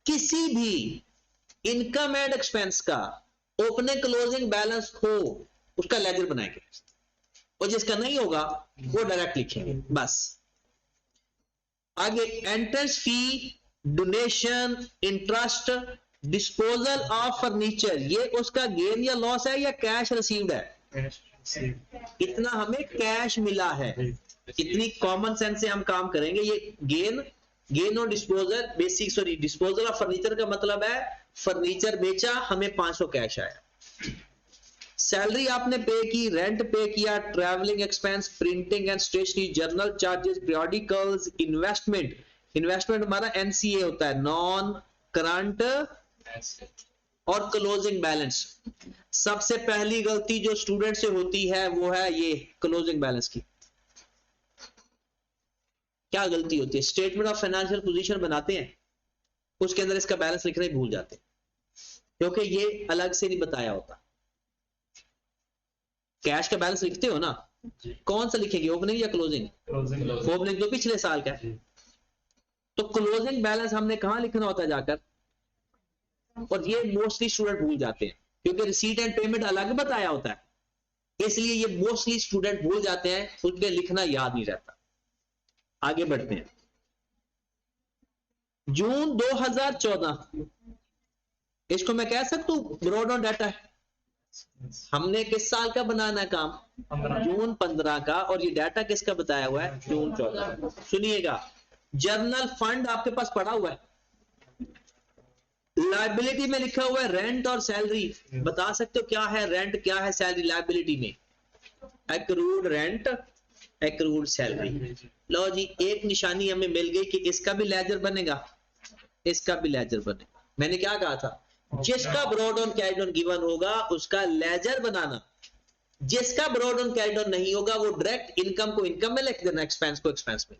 [SPEAKER 1] किसी भी इनकम एंड एक्सपेंस का ओपनिंग क्लोजिंग बैलेंस हो उसका लेजर बनाएंगे, और जिसका नहीं होगा वो डायरेक्ट लिखेंगे बस। आगे entrance fee, donation, interest, disposal of furniture, ये उसका गेन या लॉस है या कैश रिसीव्ड है? इतना हमें कैश मिला है, इतनी कॉमन सेंस से हम काम करेंगे। ये गेन और disposal, basic sorry disposal of furniture का मतलब है फर्नीचर बेचा, हमें 500 कैश आया। सैलरी आपने पे की, रेंट पे किया, travelling expense, printing and stationery, journal charges, periodicals, investment हमारा एनसीए होता है, नॉन करंट, और क्लोजिंग बैलेंस। सबसे पहली गलती जो स्टूडेंट से होती है वो है ये क्लोजिंग बैलेंस की। क्या गलती होती है? स्टेटमेंट ऑफ फाइनेंशियल पोजीशन बनाते हैं, उसके अंदर इसका बैलेंस लिखना ही भूल जाते हैं, क्योंकि ये अलग से नहीं बताया होता। कैश का बैलेंस लिखते हो ना, कौन सा लिखेंगे, ओपनिंग या क्लोजिंग? ओपनिंग तो पिछले साल का है, तो क्लोजिंग बैलेंस हमने कहां लिखना होता है जाकर, और ये मोस्टली स्टूडेंट भूल जाते हैं क्योंकि रिसीट एंड पेमेंट अलग बताया होता है, इसलिए ये मोस्टली स्टूडेंट भूल जाते हैं, उनके लिखना याद नहीं रहता। आगे बढ़ते हैं। जून 2014, इसको मैं कह सकता हूं ब्रॉड ऑन डाटा है। हमने किस साल का बनाना है काम? जून 15 का, और ये डाटा किसका बताया हुआ है? जून 14। सुनिएगा, जर्नल फंड आपके पास पड़ा हुआ है, लायबिलिटी में लिखा हुआ है रेंट और सैलरी। बता सकते हो क्या है रेंट, क्या है सैलरी? लायबिलिटी में एक्रूड रेंट, एक्रूड सैलरी। लो जी, एक निशानी हमें मिल गई कि इसका भी लेजर बनेगा, इसका भी लेजर बनेगा। मैंने क्या कहा था? जिसका brought on carried on given होगा उसका लेजर बनाना, जिसका ब्रॉड ऑन कैरिड ऑन नहीं होगा वो डायरेक्ट इनकम को इनकम में लिख देना, एक्सपेंस को एक्सपेंस में।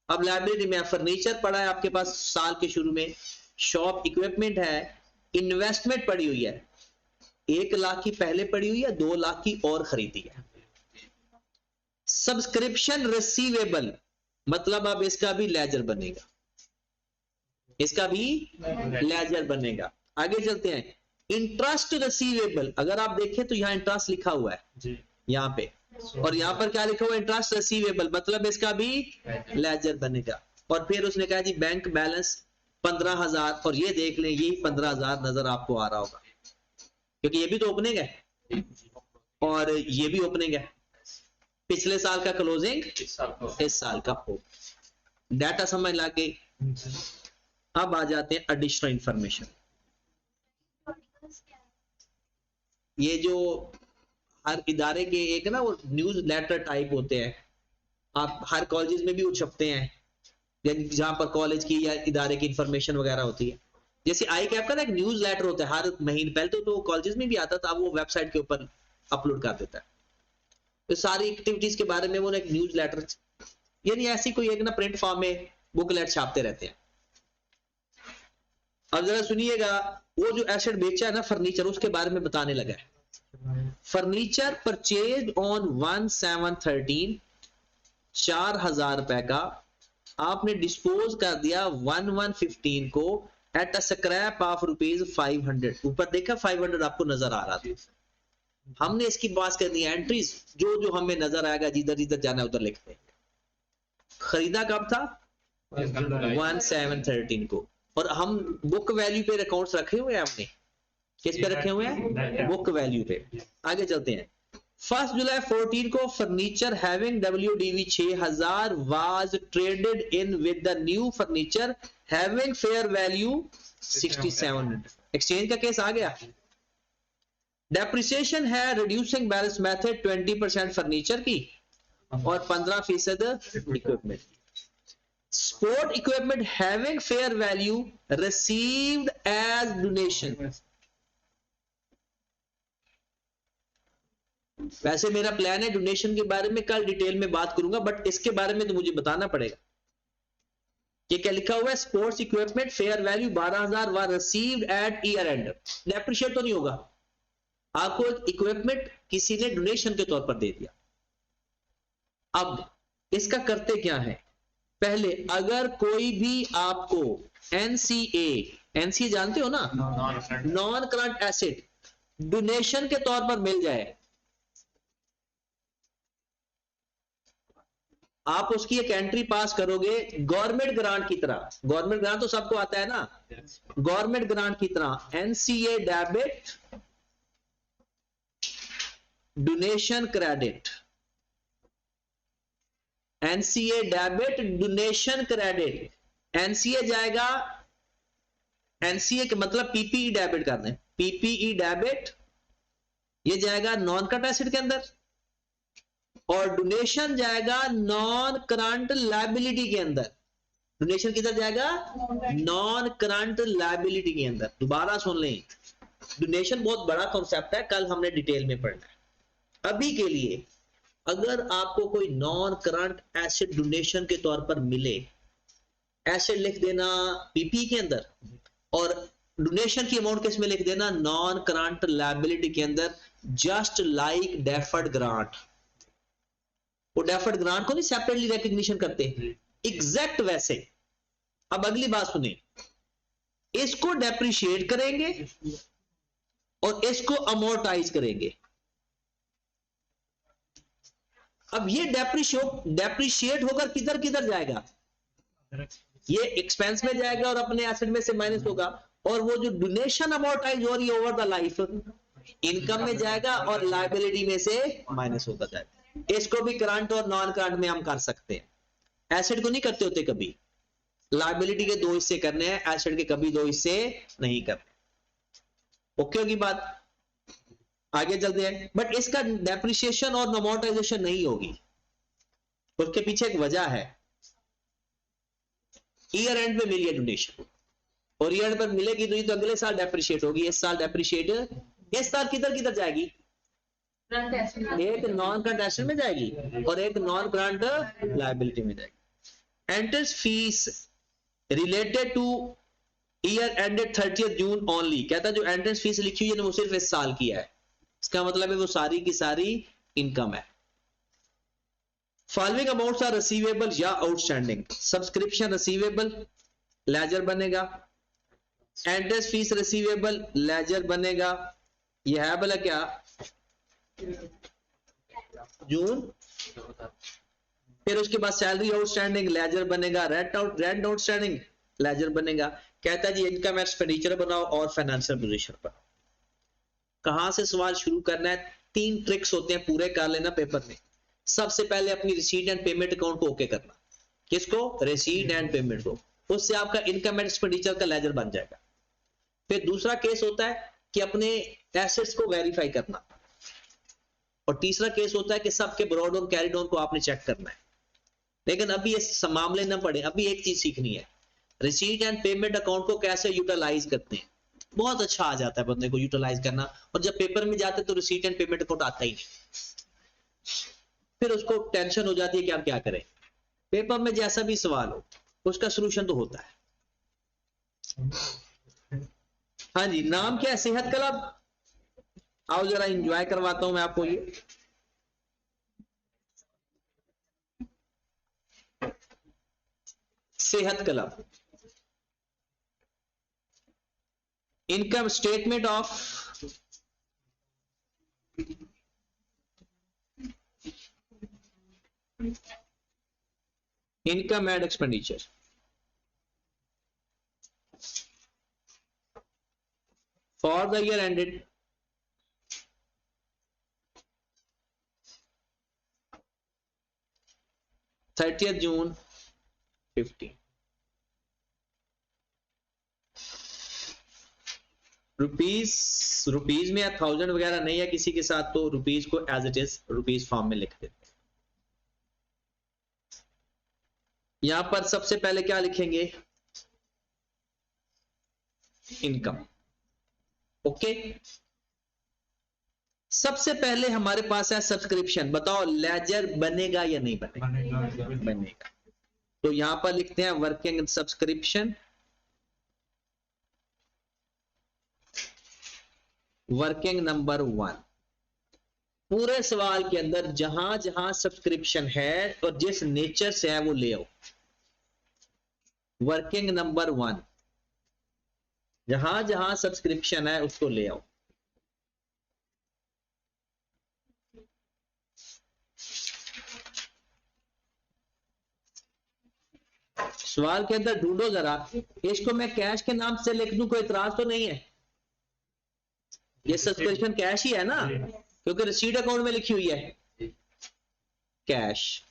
[SPEAKER 1] अब लायबिलिटी में फर्नीचर पड़ा है आपके पास साल के शुरू में, शॉप इक्विपमेंट है, इन्वेस्टमेंट पड़ी हुई है, 1 लाख की पहले पड़ी हुई है, 2 लाख की और खरीदी है। सब्सक्रिप्शन रिसीवेबल, मतलब अब इसका भी लेजर बनेगा, इसका भी लेजर बनेगा। आगे चलते हैं। इंटरेस्ट रिसीवेबल, अगर आप देखें तो यहां इंटरेस्ट लिखा हुआ है यहां पे, और यहां पर क्या लिखा हुआ है? इंटरेस्ट रिसीवेबल, मतलब इसका भी लेजर बनेगा। और फिर उसने कहा जी बैंक बैलेंस 15,000, और ये देख लें यही 15,000 नजर आपको आ रहा होगा, क्योंकि ये भी तो ओपनिंग है और ये भी ओपनिंग है। पिछले साल का क्लोजिंग, इस साल का हो। डाटा समझ लग गई। अब आ जाते हैं एडिशनल इंफॉर्मेशन। ये जो हर इदारे के एक ना वो न्यूज लेटर टाइप होते हैं, आप हर कॉलेज में भी वो छपते हैं, जहां पर कॉलेज की या इदारे की इंफॉर्मेशन वगैरह होती है। जैसे आई कैप का ना एक न्यूज लेटर होता है हर महीने, पहले तो कॉलेज में भी आता था, वो वेबसाइट के ऊपर अपलोड कर देता है, तो सारी एक्टिविटीज के बारे में वो एक न्यूज लेटर, यानी ऐसी कोई एक ना प्रिंट फॉर्म में बुकलेट छापते रहते हैं। अब जरा सुनिएगा, वो जो एसेट बेचा है ना फर्नीचर, उसके बारे में बताने लगा है। फर्नीचर परचेज ऑन 1/7/13, 4,000 रुपए का आपने डिस्पोज कर दिया 1/1/15 को एट अ स्क्रैप ऑफ ₹500। ऊपर देखा 500 आपको नजर आ रहा था। हमने इसकी बात करनी है एंट्रीज, जो जो हमें नजर आएगा, जिधर जिधर जाना है उधर लिखते हैं। खरीदा कब था? 1/7/13 को, और हम बुक वैल्यू पे अकाउंट्स रखे हुए हैं, हमने किस पे रखे हुए हैं? बुक वैल्यू पे। आगे चलते हैं। 1 जुलाई 14 को furniture having WDV 6,000 was traded in with the new furniture having fair value 6700। Exchange का केस आ गया। डेप्रिसिएशन है रिड्यूसिंग बैलेंस मेथड 20% फर्नीचर की और 15% equipment. Sport equipment having fair value received as donation. वैसे मेरा प्लान है डोनेशन के बारे में कल डिटेल में बात करूंगा, बट इसके बारे में तो मुझे बताना पड़ेगा। ये क्या लिखा हुआ है? Sports equipment fair value 12,000 were received at year end. Depreciate तो नहीं होगा, आपको इक्विपमेंट किसी ने डोनेशन के तौर पर दे दिया। अब इसका करते क्या है? पहले अगर कोई भी आपको एनसीए जानते हो ना, नॉन करंट एसेट डोनेशन के तौर पर मिल जाए, आप उसकी एक एंट्री पास करोगे गवर्नमेंट ग्रांट की तरह। गवर्नमेंट ग्रांट तो सबको आता है ना, गवर्नमेंट ग्रांट की तरह NCA debit donation credit, NCA debit donation credit. NCA जाएगा, एनसीए के मतलब पीपीई डेबिट कर दें, पीपीई डेबिट ये जाएगा नॉन करंट एसेट के अंदर, और डोनेशन जाएगा नॉन करंट लायबिलिटी के अंदर। डोनेशन किधर जाएगा? नॉन करंट लायबिलिटी के अंदर। दोबारा सुन लें, डोनेशन बहुत बड़ा कॉन्सेप्ट है, कल हमने डिटेल में पढ़ना है। अभी के लिए अगर आपको कोई नॉन करंट एसेट डोनेशन के तौर पर मिले, एसेट लिख देना पीपी के अंदर, और डोनेशन की अमाउंट किस में लिख देना? नॉन करंट लायबिलिटी के अंदर, जस्ट लाइक डेफर्ड ग्रांट। वो डेफर्ड ग्रांट को नहीं सेपरेटली रिकॉग्निशन करते, एग्जैक्ट वैसे। अब अगली बात सुने, इसको डेप्रिशिएट करेंगे और इसको अमोर्टाइज करेंगे। अब ये डेप्रिशिएट होकर किधर किधर जाएगा? ये एक्सपेंस में जाएगा और अपने एसेट में से माइनस होगा, और वो जो डोनेशन अमोर्टाइज हो रही है ओवर द लाइफ, इनकम में जाएगा और लायबिलिटी में से माइनस होता जाएगा। इसको भी करंट और नॉन करंट में हम कर सकते हैं। एसेट को नहीं करते होते कभी, लायबिलिटी के दो हिस्से करने हैं, एसेट के कभी दो हिस्से नहीं करने। ओके होगी बात? आगे चलते हैं। बट इसका डेप्रिसिएशन और अमोर्टाइजेशन नहीं होगी, उसके पीछे एक वजह है। ईयर एंड पे मिली है डोनेशन, और ईयर एंड पर मिलेगी तो ये तो अगले साल डेप्रिशिएट होगी, इस साल डेप्रिशिएट, इस साल किधर किधर जाएगी? एक नॉन करंट एसेट में जाएगी और एक नॉन करंट लायबिलिटी में जाएगी। Entrance fees related two year ended 30 जून ओनली, कहता है जो एंट्रेंस फीस लिखी हुई है वो सिर्फ इस साल की है, इसका मतलब है वो सारी की सारी इनकम है। फॉलोइंग अमाउंट्स आर रिसीवेबल या आउटस्टैंडिंग। सब्सक्रिप्शन रिसीवेबल, लेजर बनेगा। एंट्रेंस फीस रिसीवेबल, लेजर बनेगा। ये है बोला क्या? जून। फिर उसके बाद सैलरी आउटस्टैंडिंग, लेजर बनेगा। रेंट आउटस्टैंडिंग, लेजर बनेगा। कहता है जी इनकम एक्सपेंडिचर बनाओ और फाइनेंशियल पोजीशन बनाओ। कहां से सवाल शुरू करना है? 3 ट्रिक्स होते हैं, पूरे कर लेना पेपर में। सबसे पहले अपनी रिसीट एंड पेमेंट अकाउंट को ओके करना। किसको? रिसीट एंड पेमेंट को। उससे आपका इनकम एंड एक्सपेंडिचर का लेजर बन जाएगा। फिर दूसरा केस होता है कि अपने एसेट्स को वेरीफाई करना, और तीसरा केस होता है कि सबके ब्रॉड ऑन कैरिड ऑन को आपने चेक करना है। लेकिन अभी इस मामले न पड़े, अभी एक चीज सीखनी है, रिसीट एंड पेमेंट अकाउंट को कैसे यूटिलाइज करते हैं। बहुत अच्छा आ जाता है बंदे को यूटिलाइज करना, और जब पेपर में जाते तो रिसीट एंड पेमेंट अकाउंट आता ही नहीं, फिर उसको टेंशन हो जाती है कि आप क्या करें। पेपर में जैसा भी सवाल हो उसका सलूशन तो होता है। हाँ जी, नाम क्या है? सेहत क्लब। आओ जरा एंजॉय करवाता हूं मैं आपको ये। सेहत club. Income statement of income and expenditure. For the year ended 30 June 15। Rupees में या 1000 वगैरह नहीं है किसी के साथ, तो रुपीज को as it is rupees form में लिख देते हैं। यहां पर सबसे पहले क्या लिखेंगे? इनकम। ओके, सबसे पहले हमारे पास है सब्सक्रिप्शन। बताओ लेजर बनेगा या नहीं बनेगा? बनेगा। तो यहां पर लिखते हैं वर्किंग सब्सक्रिप्शन। Working number 1। पूरे सवाल के अंदर जहां जहां सब्सक्रिप्शन है और जिस नेचर से है वो ले आओ। वर्किंग नंबर 1 जहां जहां सब्सक्रिप्शन है उसको ले आओ। सवाल के अंदर ढूंढो जरा, इसको मैं कैश के नाम से लिख दूं, कोई इतराज तो नहीं है? ये सब्सक्रिप्शन कैश ही है ना, क्योंकि रिसीट अकाउंट में लिखी हुई है कैश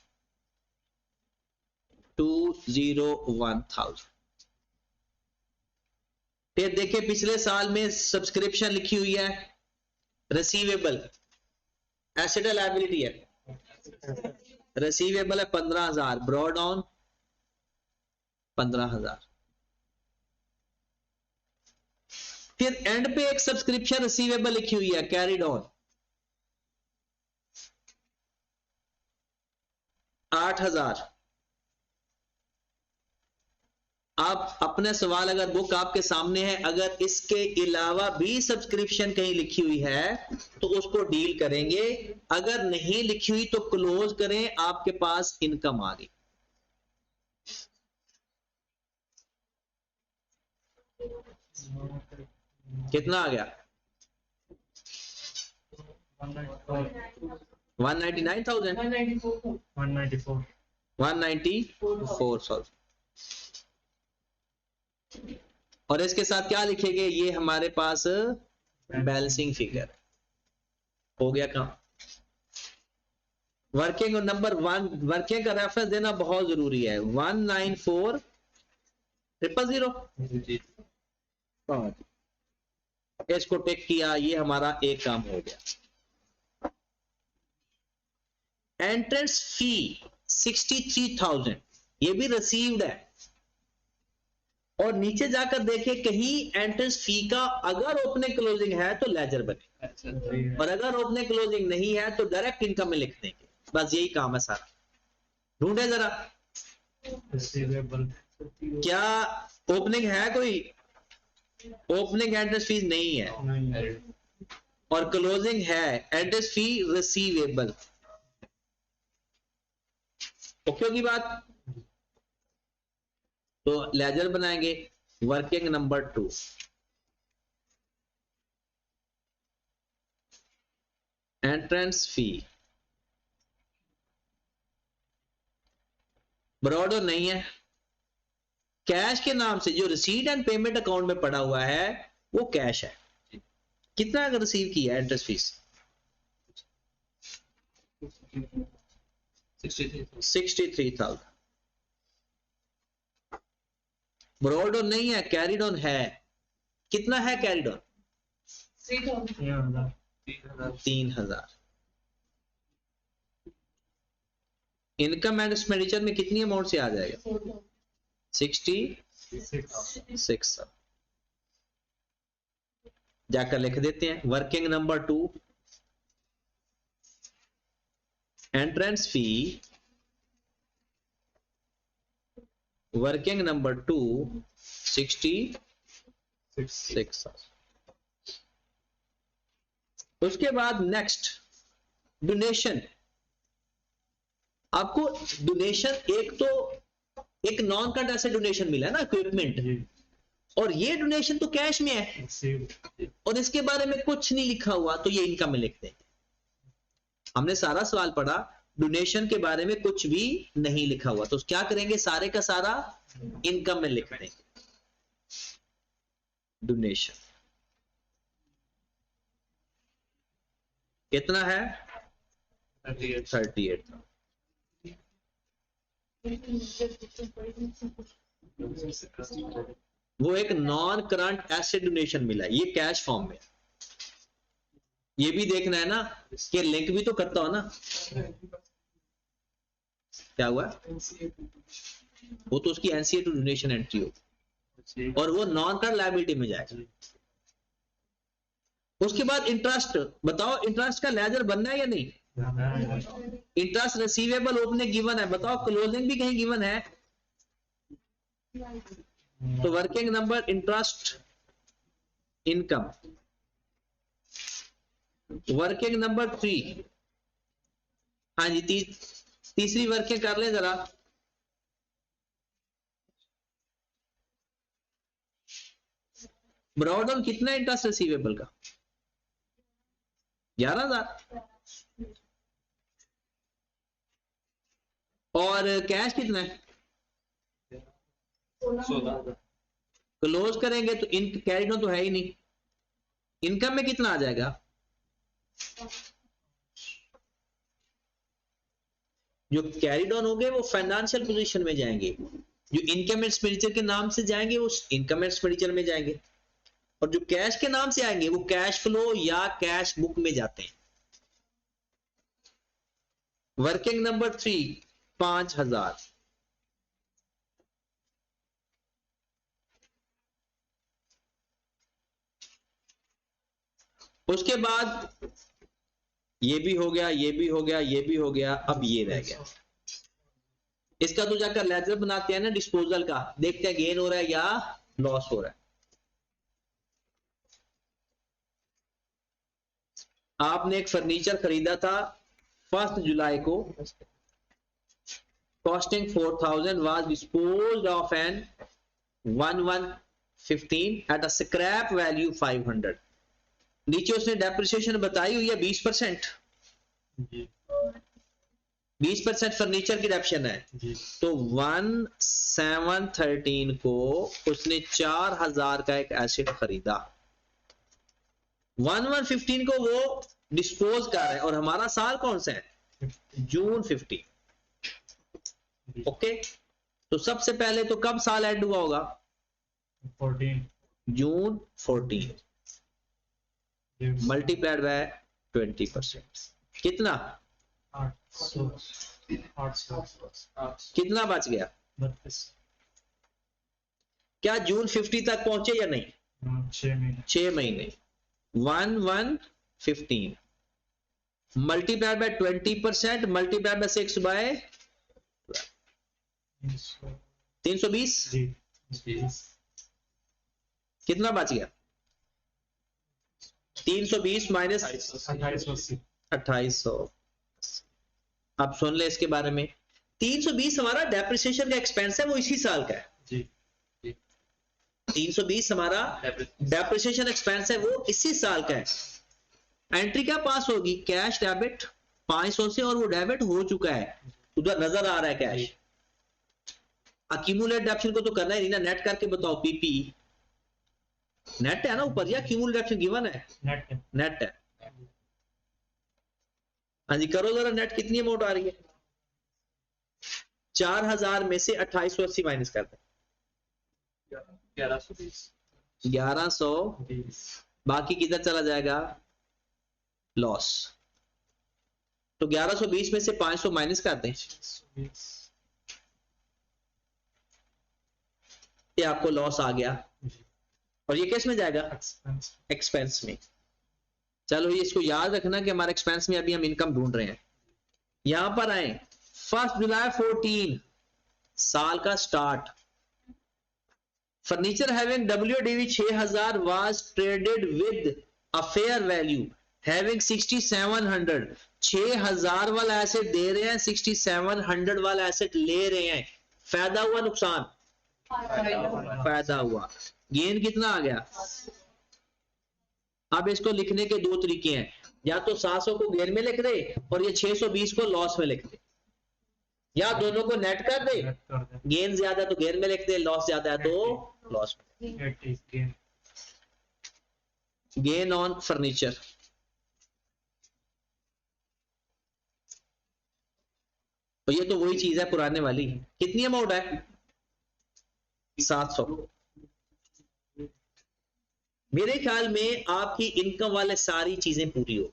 [SPEAKER 1] 201,000। फिर देखिए पिछले साल में सब्सक्रिप्शन लिखी हुई है रिसीवेबल, एसेट लायबिलिटी है, रिसीवेबल है 15,000, ब्रॉड ऑन 15,000। फिर एंड पे एक सब्सक्रिप्शन रिसीवेबल लिखी हुई है कैरिड ऑन 8,000। आप अपने सवाल, अगर बुक आपके सामने है, अगर इसके अलावा भी सब्सक्रिप्शन कहीं लिखी हुई है तो उसको डील करेंगे, अगर नहीं लिखी हुई तो क्लोज करें, आपके पास इनकम आ गई। कितना आ गया? 199,000, 194,000। और इसके साथ क्या लिखेंगे? ये हमारे पास बैलेंसिंग फिगर हो गया काम। वर्किंग नंबर 1, वर्किंग का रेफरेंस देना बहुत जरूरी है। 194,000। इसको टिक किया, ये हमारा एक काम हो गया। एंट्रेंस फी 63,000, ये भी रिसीव्ड है। और नीचे जाकर देखें कहीं एंट्रेंस फी का अगर ओपनिंग क्लोजिंग है तो लेजर बने, और अगर ओपनिंग क्लोजिंग नहीं है तो डायरेक्ट इनकम में लिख देंगे। बस यही काम है सारा। ढूंढे जरा, क्या ओपनिंग है? कोई ओपनिंग एंट्रेंस फीस नहीं है, और क्लोजिंग है एंट्रेंस फी रिसीवेबल। ओके की बात? तो लेजर बनाएंगे। Working number 2, entrance fee broad और नहीं है, कैश के नाम से जो रिसीट एंड पेमेंट अकाउंट में पड़ा हुआ है वो कैश है। कितना अगर रिसीव किया है इंटरेस्ट फीस? 63,000। ब्रॉड ऑन नहीं है, कैरिड ऑन है। कितना है carried on? 3,000। Income and expenditure में कितनी अमाउंट से आ जाएगा? 66। जाकर लिख देते हैं। Working number 2, entrance fee, working number 2 66। उसके बाद नेक्स्ट डोनेशन। आपको डोनेशन एक नॉन करंट एसेट डोनेशन मिला है ना, इक्विपमेंट, और ये डोनेशन तो कैश में है और इसके बारे में कुछ नहीं लिखा हुआ, तो ये इनकम में लिख देंगे। हमने सारा सवाल पढ़ा, डोनेशन के बारे में कुछ भी नहीं लिखा हुआ, तो क्या करेंगे? सारे का सारा इनकम में लिख देंगे। डोनेशन कितना है? 38। वो एक नॉन करंट एसेट डोनेशन मिला, ये कैश फॉर्म में। ये भी देखना है ना कि लिंक भी तो करता हो ना। क्या हुआ? वो तो उसकी एनसीए टू डोनेशन एंट्री हो, और वो नॉन करंट लायबिलिटी में जाएगा। उसके बाद इंटरेस्ट। बताओ इंटरेस्ट का लेजर बनना है या नहीं? इंटरेस्ट रिसीवेबल ओपनिंग गिवन है, बताओ क्लोजिंग भी कहीं गिवन है? तो working number interest income, working number 3। हाँ जी, तीसरी वर्किंग कर ले जरा। ब्रॉड ऑन कितना इंटरेस्ट रिसीवेबल का? 11,000। और कैश कितना है?
[SPEAKER 2] 16,000।
[SPEAKER 1] क्लोज करेंगे तो इन कैरिड ऑन तो है ही नहीं, इनकम में कितना आ जाएगा? जो कैरिड ऑन होंगे वो फाइनेंशियल पोजीशन में जाएंगे, जो इनकम एंड एक्सपेंडिचर के नाम से जाएंगे वो इनकम एंड एक्सपेंडिचर में जाएंगे, और जो कैश के नाम से आएंगे वो कैश फ्लो या कैश बुक में जाते हैं। Working number 3 5,000। उसके बाद ये भी हो गया, ये भी हो गया, ये भी हो गया, अब ये रह गया। इसका तो जाकर लेजर बनाते हैं ना डिस्पोजल का, देखते हैं गेन हो रहा है या लॉस हो रहा है। आपने एक फर्नीचर खरीदा था 1 जुलाई को, costing 4,000, was disposed of an 1115 at a scrap value 500। नीचे उसने डेप्रिसिएशन बताई हुई है 20%। 20% फर्नीचर की डेप्रिसिएशन है
[SPEAKER 2] जी।
[SPEAKER 1] तो 1713 को उसने 4,000 का एक एसेट खरीदा, 1115 को वो डिस्पोज कर रहा है, और हमारा साल कौन सा है? जून 15। ओके, तो सबसे पहले तो कब साल एंड हुआ होगा?
[SPEAKER 2] 14।
[SPEAKER 1] जून 14 मल्टीप्लाइड बाय 20%, कितना?
[SPEAKER 2] 800।
[SPEAKER 1] कितना बच गया?
[SPEAKER 2] 32।
[SPEAKER 1] क्या जून 50 तक पहुंचे या नहीं?
[SPEAKER 2] 6 महीने।
[SPEAKER 1] 6 महीने। 1115 multiplied by 20% multiplied by 6 by 320।
[SPEAKER 2] जी।
[SPEAKER 1] कितना बच गया? 320 माइनस
[SPEAKER 2] 2880।
[SPEAKER 1] 2800। अब सुन ले इसके बारे में। 320 हमारा डेप्रिसिएशन का एक्सपेंस है, वो इसी साल का है।
[SPEAKER 2] जी।
[SPEAKER 1] 320 हमारा डेप्रिसिएशन एक्सपेंस है, वो इसी साल का है। एंट्री क्या पास होगी? कैश डेबिट 500 से, और वो डेबिट हो चुका है, उधर नजर आ रहा है कैश। अक्यूमुलेट डेप्शन को तो करना ही नहीं ना, नेट करके बताओ। पीपी नेट है ना ऊपर, या अक्यूमुलेट डेप्शन गिवन है?
[SPEAKER 2] नेट है।
[SPEAKER 1] नेट है। हाँ जी, करो जरा नेट कितनी अमाउंट आ रही है? 4,000 में से 2880 माइनस कर दें, 1120। बाकी किधर चला जाएगा? लॉस। तो 1120 में से 500 माइनस कर दें, ये आपको लॉस आ गया, और ये किस में जाएगा? एक्सपेंस में। चलो ये इसको याद रखना कि हमारे एक्सपेंस में अभी हम इनकम ढूंढ रहे हैं। यहां पर आए 1 जुलाई 14 साल का start. Furniture having WDV 6,000 was traded with a fair value having 6,700। 6,000 वाला एसेट दे रहे हैं, 6,700 वाला एसेट ले रहे हैं। फायदा हुआ नुकसान? फायदा हुआ। गेन कितना आ गया? अब इसको लिखने के दो तरीके हैं, या तो 700 को गेन में लिख दे और ये 620 को लॉस में लिख दे, या दोनों को नेट कर दे, गेन ज्यादा तो गेन में लिख दे, लॉस ज्यादा है तो लॉस में। गेन ऑन फर्नीचर, तो ये तो वही चीज है पुराने वाली। कितनी अमाउंट है? 700। मेरे ख्याल में आपकी इनकम वाले सारी चीजें पूरी हो।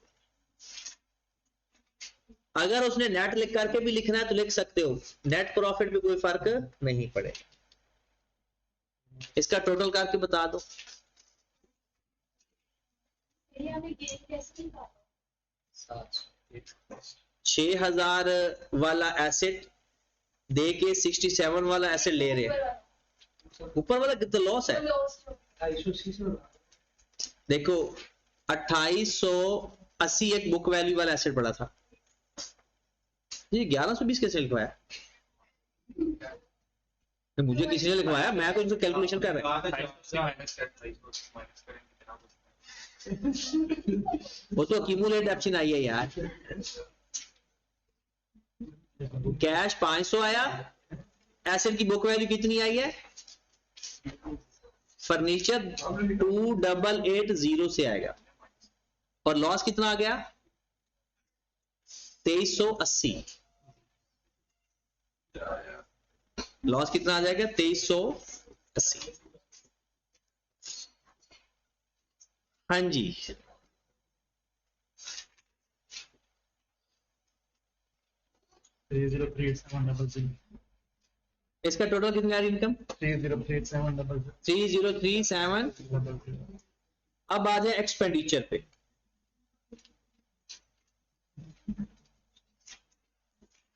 [SPEAKER 1] अगर उसने नेट लिख करके भी लिखना है तो लिख सकते हो, नेट प्रॉफिट में कोई फर्क नहीं पड़ेगा। इसका टोटल करके बता दो। 6,000 वाला एसेट दे के 67 वाला एसेट ले रहे हैं, ऊपर वाला कितना लॉस है? देखो 2880 एक बुक वैल्यू वाला एसेट पड़ा था, ये 1120 कैसे लिखवाया? तो मुझे किसी ने लिखवाया, मैं तो इनसे कैलकुलेशन कर रहा वो तो अक्यूमुलेट ऑप्शन आई है यार। कैश 500 आया, एसेट की बुक वैल्यू कितनी आई है, फर्नीचर 2880 से आएगा, और लॉस कितना आ गया 2380। लॉस कितना आ जाएगा 2380। हाँ जी
[SPEAKER 2] 303700
[SPEAKER 1] इसका टोटल कितनी आ रही इनकम
[SPEAKER 2] 303700
[SPEAKER 1] 3037। अब आ जाए एक्सपेंडिचर पे।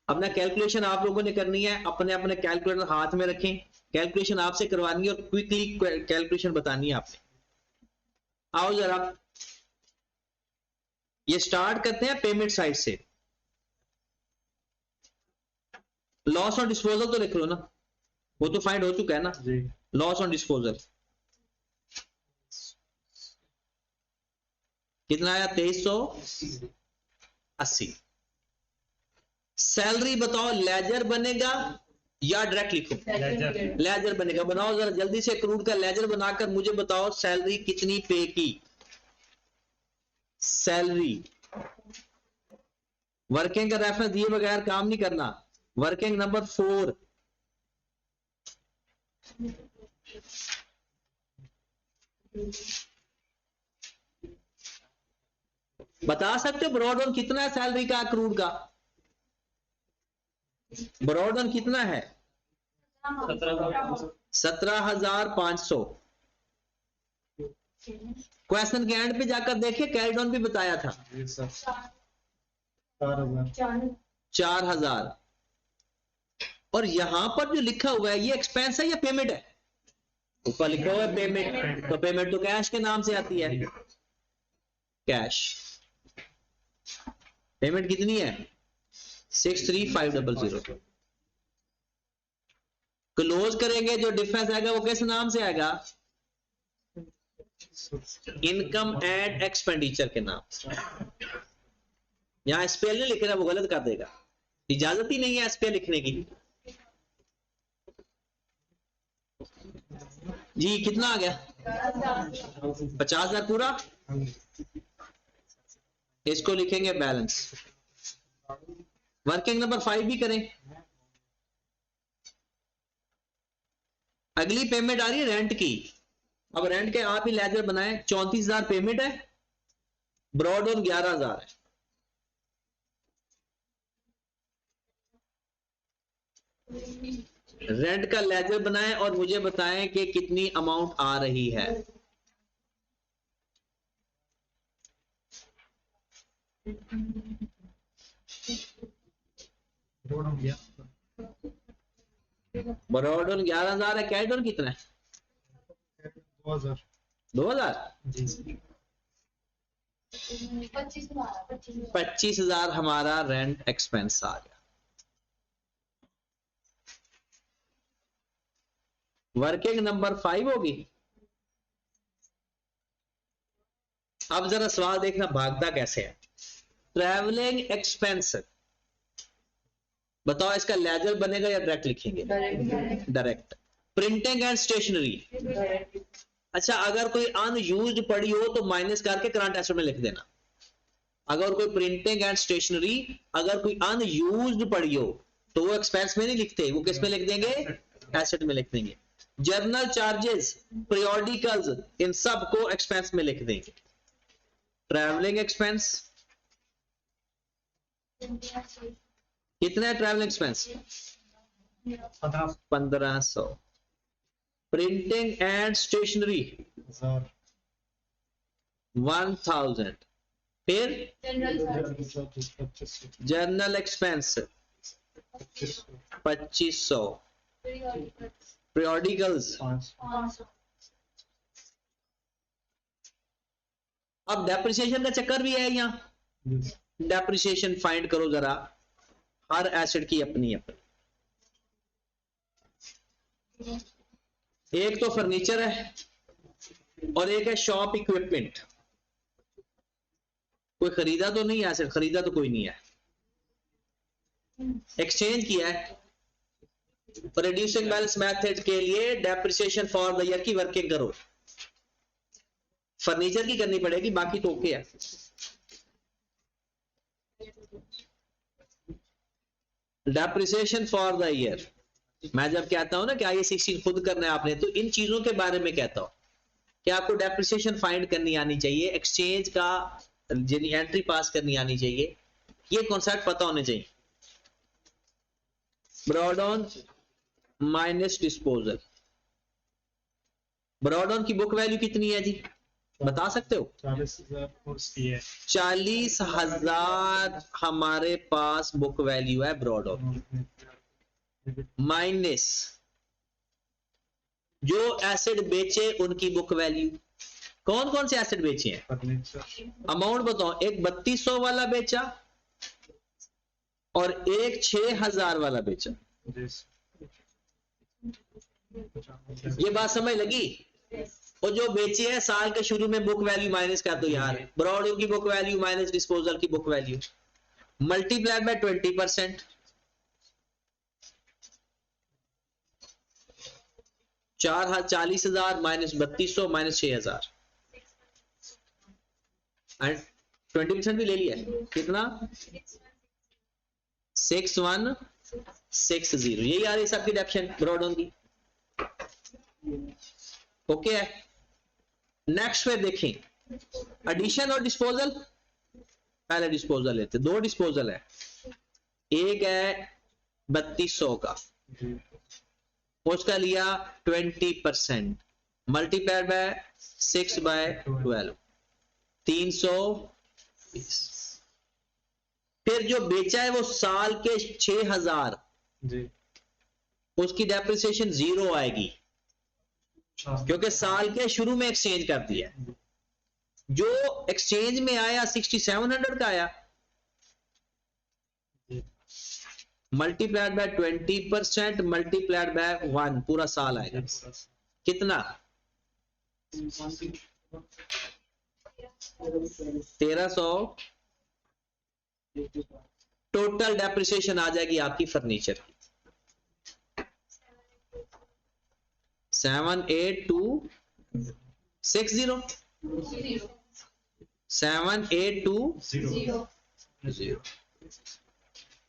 [SPEAKER 1] अपना कैलकुलेशन आप लोगों ने करनी है, अपने अपने कैलकुलेटर हाथ में रखें, कैलकुलेशन आपसे करवानी है और क्विकली कैलकुलेशन बतानी है आपने। आओ जरा ये स्टार्ट करते हैं पेमेंट साइड से। लॉस ऑन डिस्पोजल तो लिख लो ना, वो तो फाइंड हो चुका है ना।
[SPEAKER 2] जी
[SPEAKER 1] लॉस ऑन डिस्पोजल कितना आया 2380। सैलरी बताओ लेजर बनेगा या डायरेक्ट लिखो, लेजर बनेगा। बनाओ जरा जल्दी से क्रूड का लेजर बनाकर मुझे बताओ सैलरी कितनी पे की। सैलरी वर्किंग का रेफरेंस दिए बगैर काम नहीं करना। वर्किंग नंबर 4 बता सकते हो ब्रॉडन कितना है सैलरी का, क्रूड का ब्रॉडन कितना है 17,500। क्वेश्चन के एंड पे जाकर देखिए कैरिड ऑन भी बताया था
[SPEAKER 2] जी सर 4000
[SPEAKER 1] 4,000। और यहां पर जो लिखा हुआ है ये एक्सपेंस है या पेमेंट है, ऊपर लिखा हुआ है पेमेंट, तो पेमेंट तो कैश के नाम से आती है। कैश पेमेंट कितनी है 63,500। क्लोज करेंगे जो डिफरेंस आएगा वो किस नाम से आएगा, इनकम एंड एक्सपेंडिचर के नाम से। यहां एसपीएल नहीं लिख रहा, वो गलत कर देगा, इजाजत ही नहीं है एसपीएल लिखने की। जी कितना आ गया 50,000 पूरा। इसको लिखेंगे बैलेंस। वर्किंग नंबर 5 भी करें। अगली पेमेंट आ रही है रेंट की। अब रेंट के आप ही लेजर बनाएं। 34,000 पेमेंट है, ब्रॉड ऑन 11,000 है। रेंट का लेजर बनाएं और मुझे बताएं कि कितनी अमाउंट आ रही है।
[SPEAKER 2] रोड हो गया
[SPEAKER 1] ब्रॉड ऑन 11,000 है, कैश ऑन कितना है
[SPEAKER 2] 2000
[SPEAKER 1] 2,000।
[SPEAKER 2] जी
[SPEAKER 1] 25,000 हमारा रेंट एक्सपेंस आ गया। वर्किंग नंबर 5 होगी। अब जरा सवाल देखना भागता कैसे है। ट्रैवलिंग एक्सपेंस बताओ इसका लेजर बनेगा या डायरेक्ट लिखेंगे, डायरेक्ट। प्रिंटिंग एंड स्टेशनरी, अच्छा अगर कोई अनयूज्ड पड़ी हो तो माइनस करके करंट एसेट में लिख देना। अगर कोई प्रिंटिंग एंड स्टेशनरी अगर कोई अनयूज्ड पड़ी हो तो वो एक्सपेंस में नहीं लिखते, वो किस में लिख देंगे, एसेट में लिख देंगे। जर्नल चार्जेस, पीरियोडिकल्स, इन सब को एक्सपेंस में लिख देंगे। ट्रैवलिंग एक्सपेंस कितना है, travelling expense 1500। Printing and stationery 1000। फिर जर्नल एक्सपेंस 2500। पीरियोडिकल्स अब डेप्रिसिएशन का चक्कर भी है यहाँ। डेप्रिसिएशन फाइंड करो जरा, हर एसेट की अपनी अपनी। एक तो फर्नीचर है और एक है शॉप इक्विपमेंट। कोई खरीदा तो नहीं है, सिर्फ खरीदा तो कोई नहीं है, एक्सचेंज किया है। रिड्यूसिंग बैलेंस मेथड के लिए डेप्रिसिएशन फॉर द ईयर की वर्किंग करो, फर्नीचर की करनी पड़ेगी, बाकी तो ओके है। डेप्रिसिएशन फॉर द ईयर, मैं जब कहता हूं ना कि आइए 16 खुद करना है आपने, तो इन चीजों के बारे में कहता हूं कि आपको डेप्रिसिएशन फाइंड करनी आनी चाहिए, एक्सचेंज का यानी एंट्री पास करनी आनी चाहिए, ये कॉन्सेप्ट पता होने चाहिए। Brought on minus disposal, brought on की बुक वैल्यू कितनी है जी, बता सकते हो?
[SPEAKER 2] 40,000
[SPEAKER 1] 40,000 हमारे पास बुक वैल्यू है ब्रॉड ऑन, माइनस जो एसेट बेचे उनकी बुक वैल्यू। कौन कौन से एसेट बेचे हैं, अमाउंट बताओ। एक 3200 वाला बेचा और एक 6000 वाला बेचा, ये बात समझ लगी? और जो बेचे हैं साल के शुरू में बुक वैल्यू माइनस कर दो यार, ब्रॉड की बुक वैल्यू माइनस डिस्पोजल की book value, multiply by 20%, 40,000 minus 3200 minus 6000 and 20% भी ले लिया, कितना 6160, यही आ रही है सबकी डेप्शन ब्रॉड ऑन की, ओके है। नेक्स्ट पे देखें एडिशन और डिस्पोजल, पहले डिस्पोजल लेते, दो डिस्पोजल है, एक है 3200 का, उसका लिया 20%, मल्टीप्लाइड बाय 6/12, 320। फिर जो बेचा है वो साल के 6000, उसकी डेप्रिसिएशन 0 आएगी क्योंकि साल के शुरू में एक्सचेंज कर दिया। जो एक्सचेंज में आया 6700 का आया, मल्टीप्लाइड बाय 20% मल्टीप्लाइड बाय 1, पूरा साल आएगा कितना 1300। टोटल डेप्रिसिएशन आ जाएगी आपकी फर्नीचर की 78260, 78260,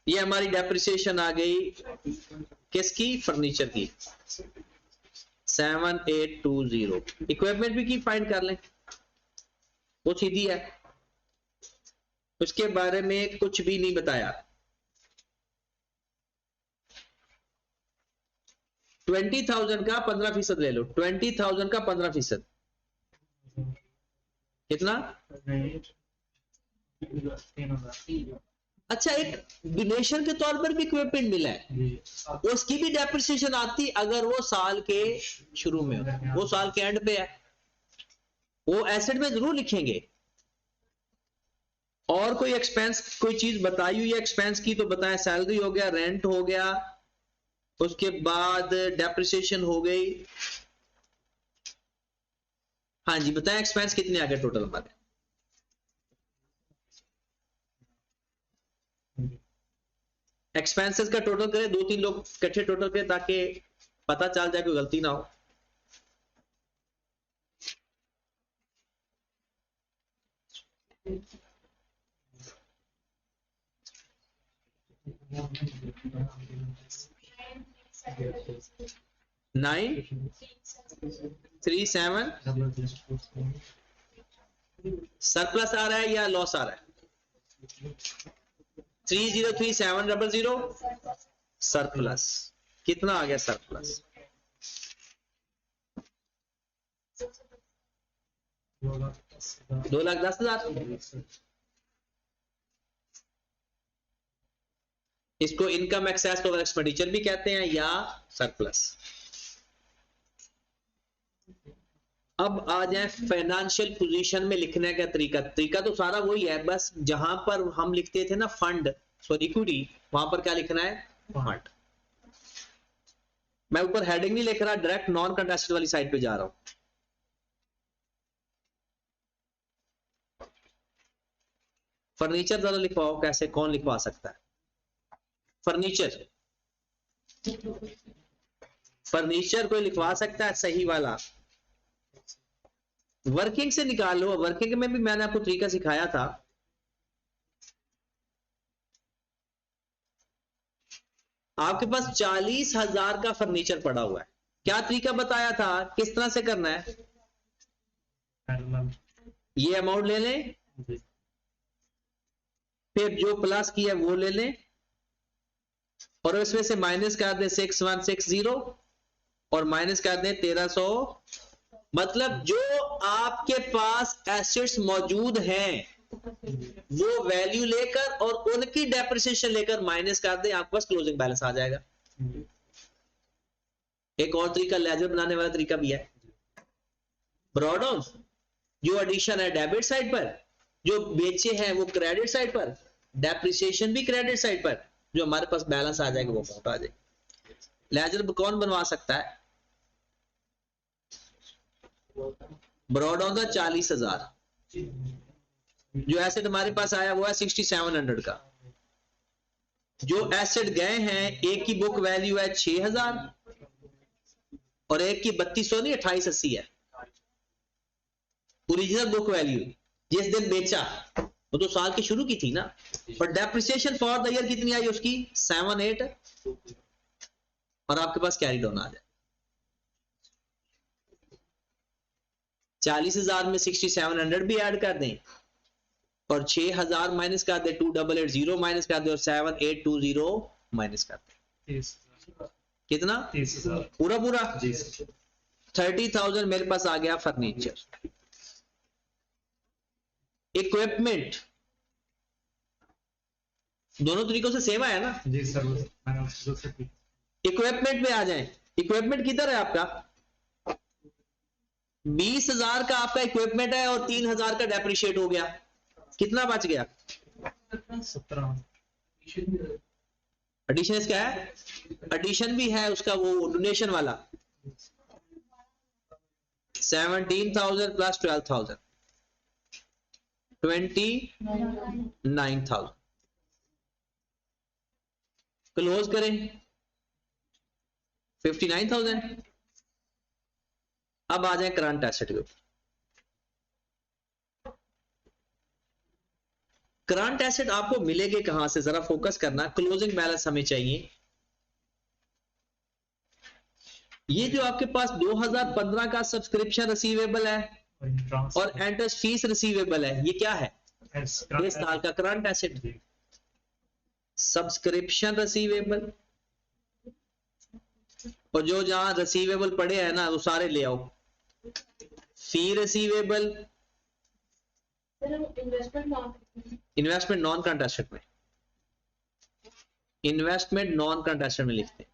[SPEAKER 1] ये हमारी डेप्रिसिएशन आ गई किसकी, फर्नीचर की 7820। इक्विपमेंट भी की फाइंड कर लें, वो सीधी है, उसके बारे में कुछ भी नहीं बताया। 20,000 का 15% ले लो, 20,000 का 15% कितना, अच्छा एक डोनेशन के तौर पर भी इक्विपमेंट मिला है, उसकी भी डेप्रिसिएशन आती अगर वो साल के शुरू में हो, वो साल के एंड पे है, वो एसेट में जरूर लिखेंगे। और कोई एक्सपेंस, कोई चीज बताई हुई है एक्सपेंस की तो बताएं, सैलरी हो गया, रेंट हो गया, उसके बाद डेप्रिसिएशन हो गई, हाँ जी बताएं एक्सपेंस कितने आ गए टोटल हमारे। एक्सपेंसेस का टोटल करें, 2-3 लोग इकट्ठे टोटल करें ताकि पता चल जाए कोई गलती ना हो। नाइन 37 सरप्लस आ रहा है या लॉस आ रहा है, 303700 सरप्लस, कितना आ गया सरप्लस 2,10,000। इसको इनकम एक्सेस ओवर एक्सपेंडिचर भी कहते हैं या सरप्लस। अब आ जाए फाइनेंशियल पोजीशन में लिखने का तरीका, तरीका तो सारा वही है, बस जहां पर हम लिखते थे ना फंड सॉरी इक्विटी, वहां पर क्या लिखना है फंड। मैं ऊपर हेडिंग नहीं लिख रहा, डायरेक्ट नॉन करंट एसेट वाली साइड पे जा रहा हूं। फर्नीचर जरा लिखवाओ, कैसे, कौन लिखवा सकता है? फर्नीचर, फर्नीचर कोई लिखवा सकता है सही वाला? वर्किंग से निकाल लो, वर्किंग में भी मैंने आपको तरीका सिखाया था। आपके पास 40,000 का फर्नीचर पड़ा हुआ है, क्या तरीका बताया था, किस तरह से करना है? ये अमाउंट ले लें, फिर जो प्लस किया वो ले लें, और इसमें से माइनस कर दें 6160 और माइनस कर दें 1300। मतलब जो आपके पास एसेट्स मौजूद हैं वो वैल्यू लेकर और उनकी डेप्रिसिएशन लेकर माइनस कर दें, आपके पास क्लोजिंग बैलेंस आ जाएगा। एक और तरीका लेजर बनाने वाला तरीका भी है, ब्रॉड डाउन, जो एडिशन है डेबिट साइड पर, जो बेचे हैं वो क्रेडिट साइड पर, डेप्रिसिएशन भी क्रेडिट साइड पर, जो हमारे पास बैलेंस आ जाएगा वो अमाउंट आ जाएगी। लेजर कौन बनवा सकता है? ब्रॉड डाउन का 40,000, जो एसेट हमारे पास आया वो है 6700 का। जो एसेट गए हैं एक की बुक वैल्यू है 6000 और एक की 3200 नहीं 2880 है ओरिजिनल बुक वैल्यू, जिस दिन बेचा वो तो साल की शुरू की थी ना, पर डेप्रिसिएशन फॉर द ईयर कितनी आई उसकी 78 और आपके पास कैरी डाउन आ जाए। 40,000 में 6700 भी ऐड कर दें और 6000 माइनस कर दे, 2880 माइनस कर दे और 7820 माइनस कर दे, कितना?
[SPEAKER 2] 30,000
[SPEAKER 1] पूरा पूरा
[SPEAKER 2] जी।
[SPEAKER 1] 30,000 मेरे पास आ गया फर्नीचर। इक्विपमेंट, दोनों तरीकों से सेम आया ना?
[SPEAKER 2] जी सर, मैंने उसको से की।
[SPEAKER 1] इक्विपमेंट में आ जाएं। इक्विपमेंट किधर है आपका? 20,000 का आपका इक्विपमेंट है और 3,000 का डेप्रिशिएट हो गया, कितना बच गया?
[SPEAKER 2] 17।
[SPEAKER 1] एडिशन इसका है, एडिशन भी है उसका वो डोनेशन वाला 17,000 प्लस 12,000 29,000। क्लोज करें 59,000। अब आ जाए करंट एसेट के ऊपर। करंट एसेट आपको मिलेंगे कहां से, जरा फोकस करना। क्लोजिंग बैलेंस हमें चाहिए। ये जो आपके पास 2015 का सब्सक्रिप्शन रिसीवेबल है और इंटरेस्ट फीस रिसीवेबल है, ये क्या है? इस साल का करंट एसेट। सब्सक्रिप्शन रिसीवेबल और जो जहां रिसीवेबल पड़े हैं ना वो सारे ले आओ। Fee receivable, investment non current asset में, इन्वेस्टमेंट नॉन करंट एसेट में लिखते हैं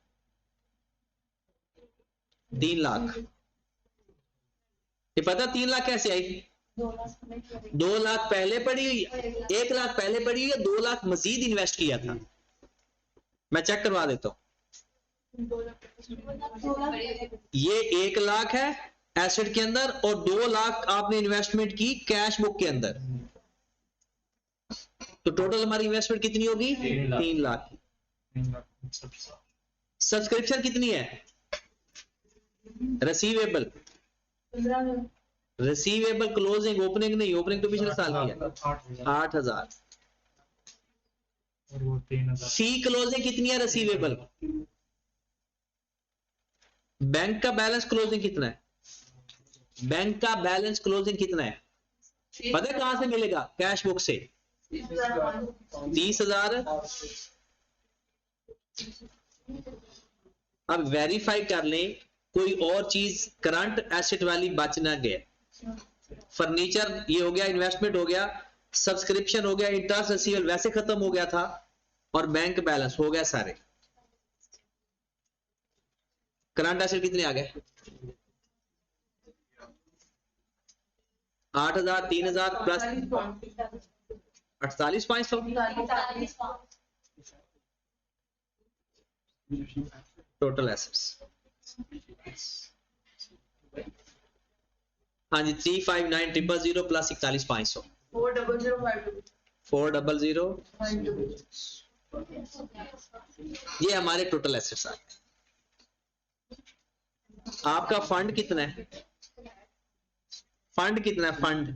[SPEAKER 1] 3 लाख। ये पता 3 लाख कैसे आई? 2 लाख पहले पड़ी हुई, 1 लाख पहले पड़ी हुई है, 2 लाख मजीद इन्वेस्ट किया था। मैं चेक करवा देता हूं। ये 1 लाख है एसेट के अंदर और 2 लाख आपने इन्वेस्टमेंट की कैश बुक के अंदर, तो टोटल हमारी इन्वेस्टमेंट कितनी होगी? 3 लाख। सब्सक्रिप्शन कितनी है? रिसीवेबल, रिसीवेबल क्लोजिंग, ओपनिंग नहीं, ओपनिंग तो पिछले साल की है 8,000।
[SPEAKER 2] और वो 3,000।
[SPEAKER 1] फी क्लोजिंग कितनी है? रिसीवेबल। बैंक का बैलेंस क्लोजिंग कितना है? बैंक का बैलेंस क्लोजिंग कितना है पता है कहां से मिलेगा? कैश बुक से 30,000। अब वेरीफाई कर लें कोई और चीज करंट एसेट वाली बच ना गया। फर्नीचर ये हो गया, इन्वेस्टमेंट हो गया, सब्सक्रिप्शन हो गया, इंटरेस्ट रिसीवेबल वैसे खत्म हो गया था और बैंक बैलेंस हो गया सारे। करंट एसेट कितने आ गए? 8,000, 3,000 प्लस 48,500 टोटल एसेट्स। हाँ जी 359000 प्लस 41500
[SPEAKER 3] 40005
[SPEAKER 1] 400
[SPEAKER 3] 500
[SPEAKER 1] ये हमारे टोटल एसेट्स आ गए। आपका फंड कितना है? फंड कितना है? फंड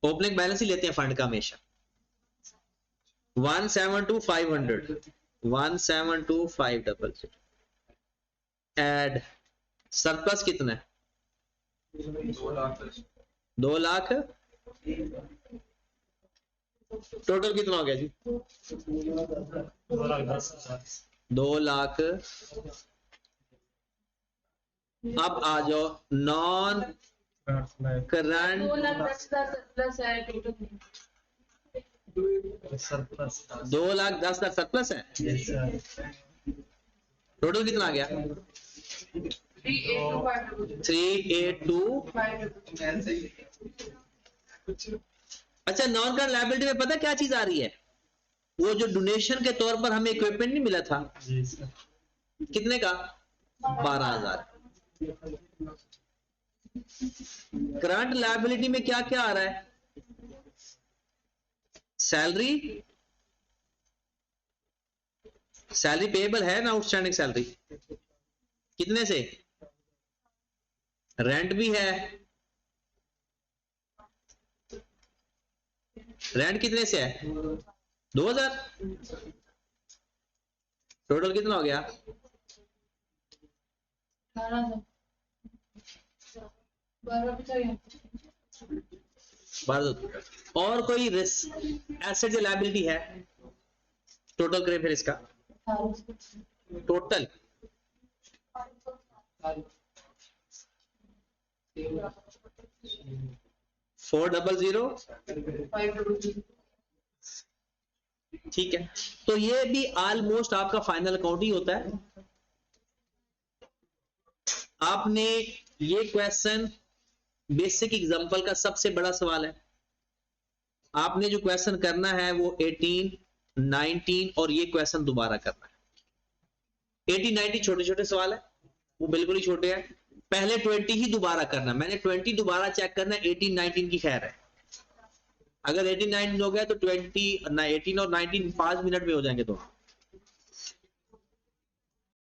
[SPEAKER 1] ओपनिंग बैलेंस ही लेते हैं फंड का हमेशा। 172,500 172,500 एड सरप्लस कितना है? 2 लाख। टोटल कितना हो गया जी? 2 लाख। अब आ जाओ नॉन करंट
[SPEAKER 3] 2,10,000 सरप्लस है टोटल।
[SPEAKER 1] 2,10,000 सरप्लस है। टोटल कितना आ गया? 382,500। अच्छा नॉन करंट लायबिलिटी में पता क्या चीज आ रही है? वो जो डोनेशन के तौर पर हमें इक्विपमेंट नहीं मिला था, कितने का? 12,000। करंट लायबिलिटी में क्या क्या आ रहा है? सैलरी, सैलरी पेएबल है ना? आउटस्टैंडिंग सैलरी कितने से? रेंट भी है। रेंट कितने से है? 2,000। टोटल कितना हो गया? 12। और कोई एसेट या लायबिलिटी है? टोटल करें फिर इसका टोटल। फोर
[SPEAKER 3] 500
[SPEAKER 1] ठीक है। तो ये भी ऑलमोस्ट आपका फाइनल अकाउंट ही होता है। आपने ये क्वेश्चन बेसिक एग्जांपल का सबसे बड़ा सवाल है। आपने जो क्वेश्चन करना है वो 18, 19 और ये क्वेश्चन दोबारा करना है। 18, 19 छोटे छोटे सवाल है, वो बिल्कुल ही छोटे हैं। पहले 20 ही दोबारा करना। मैंने 20 दोबारा चेक करना है, 18, 19 की खैर है। अगर 18, 19 हो गया तो 18 और 19 5 मिनट में हो जाएंगे दोनों।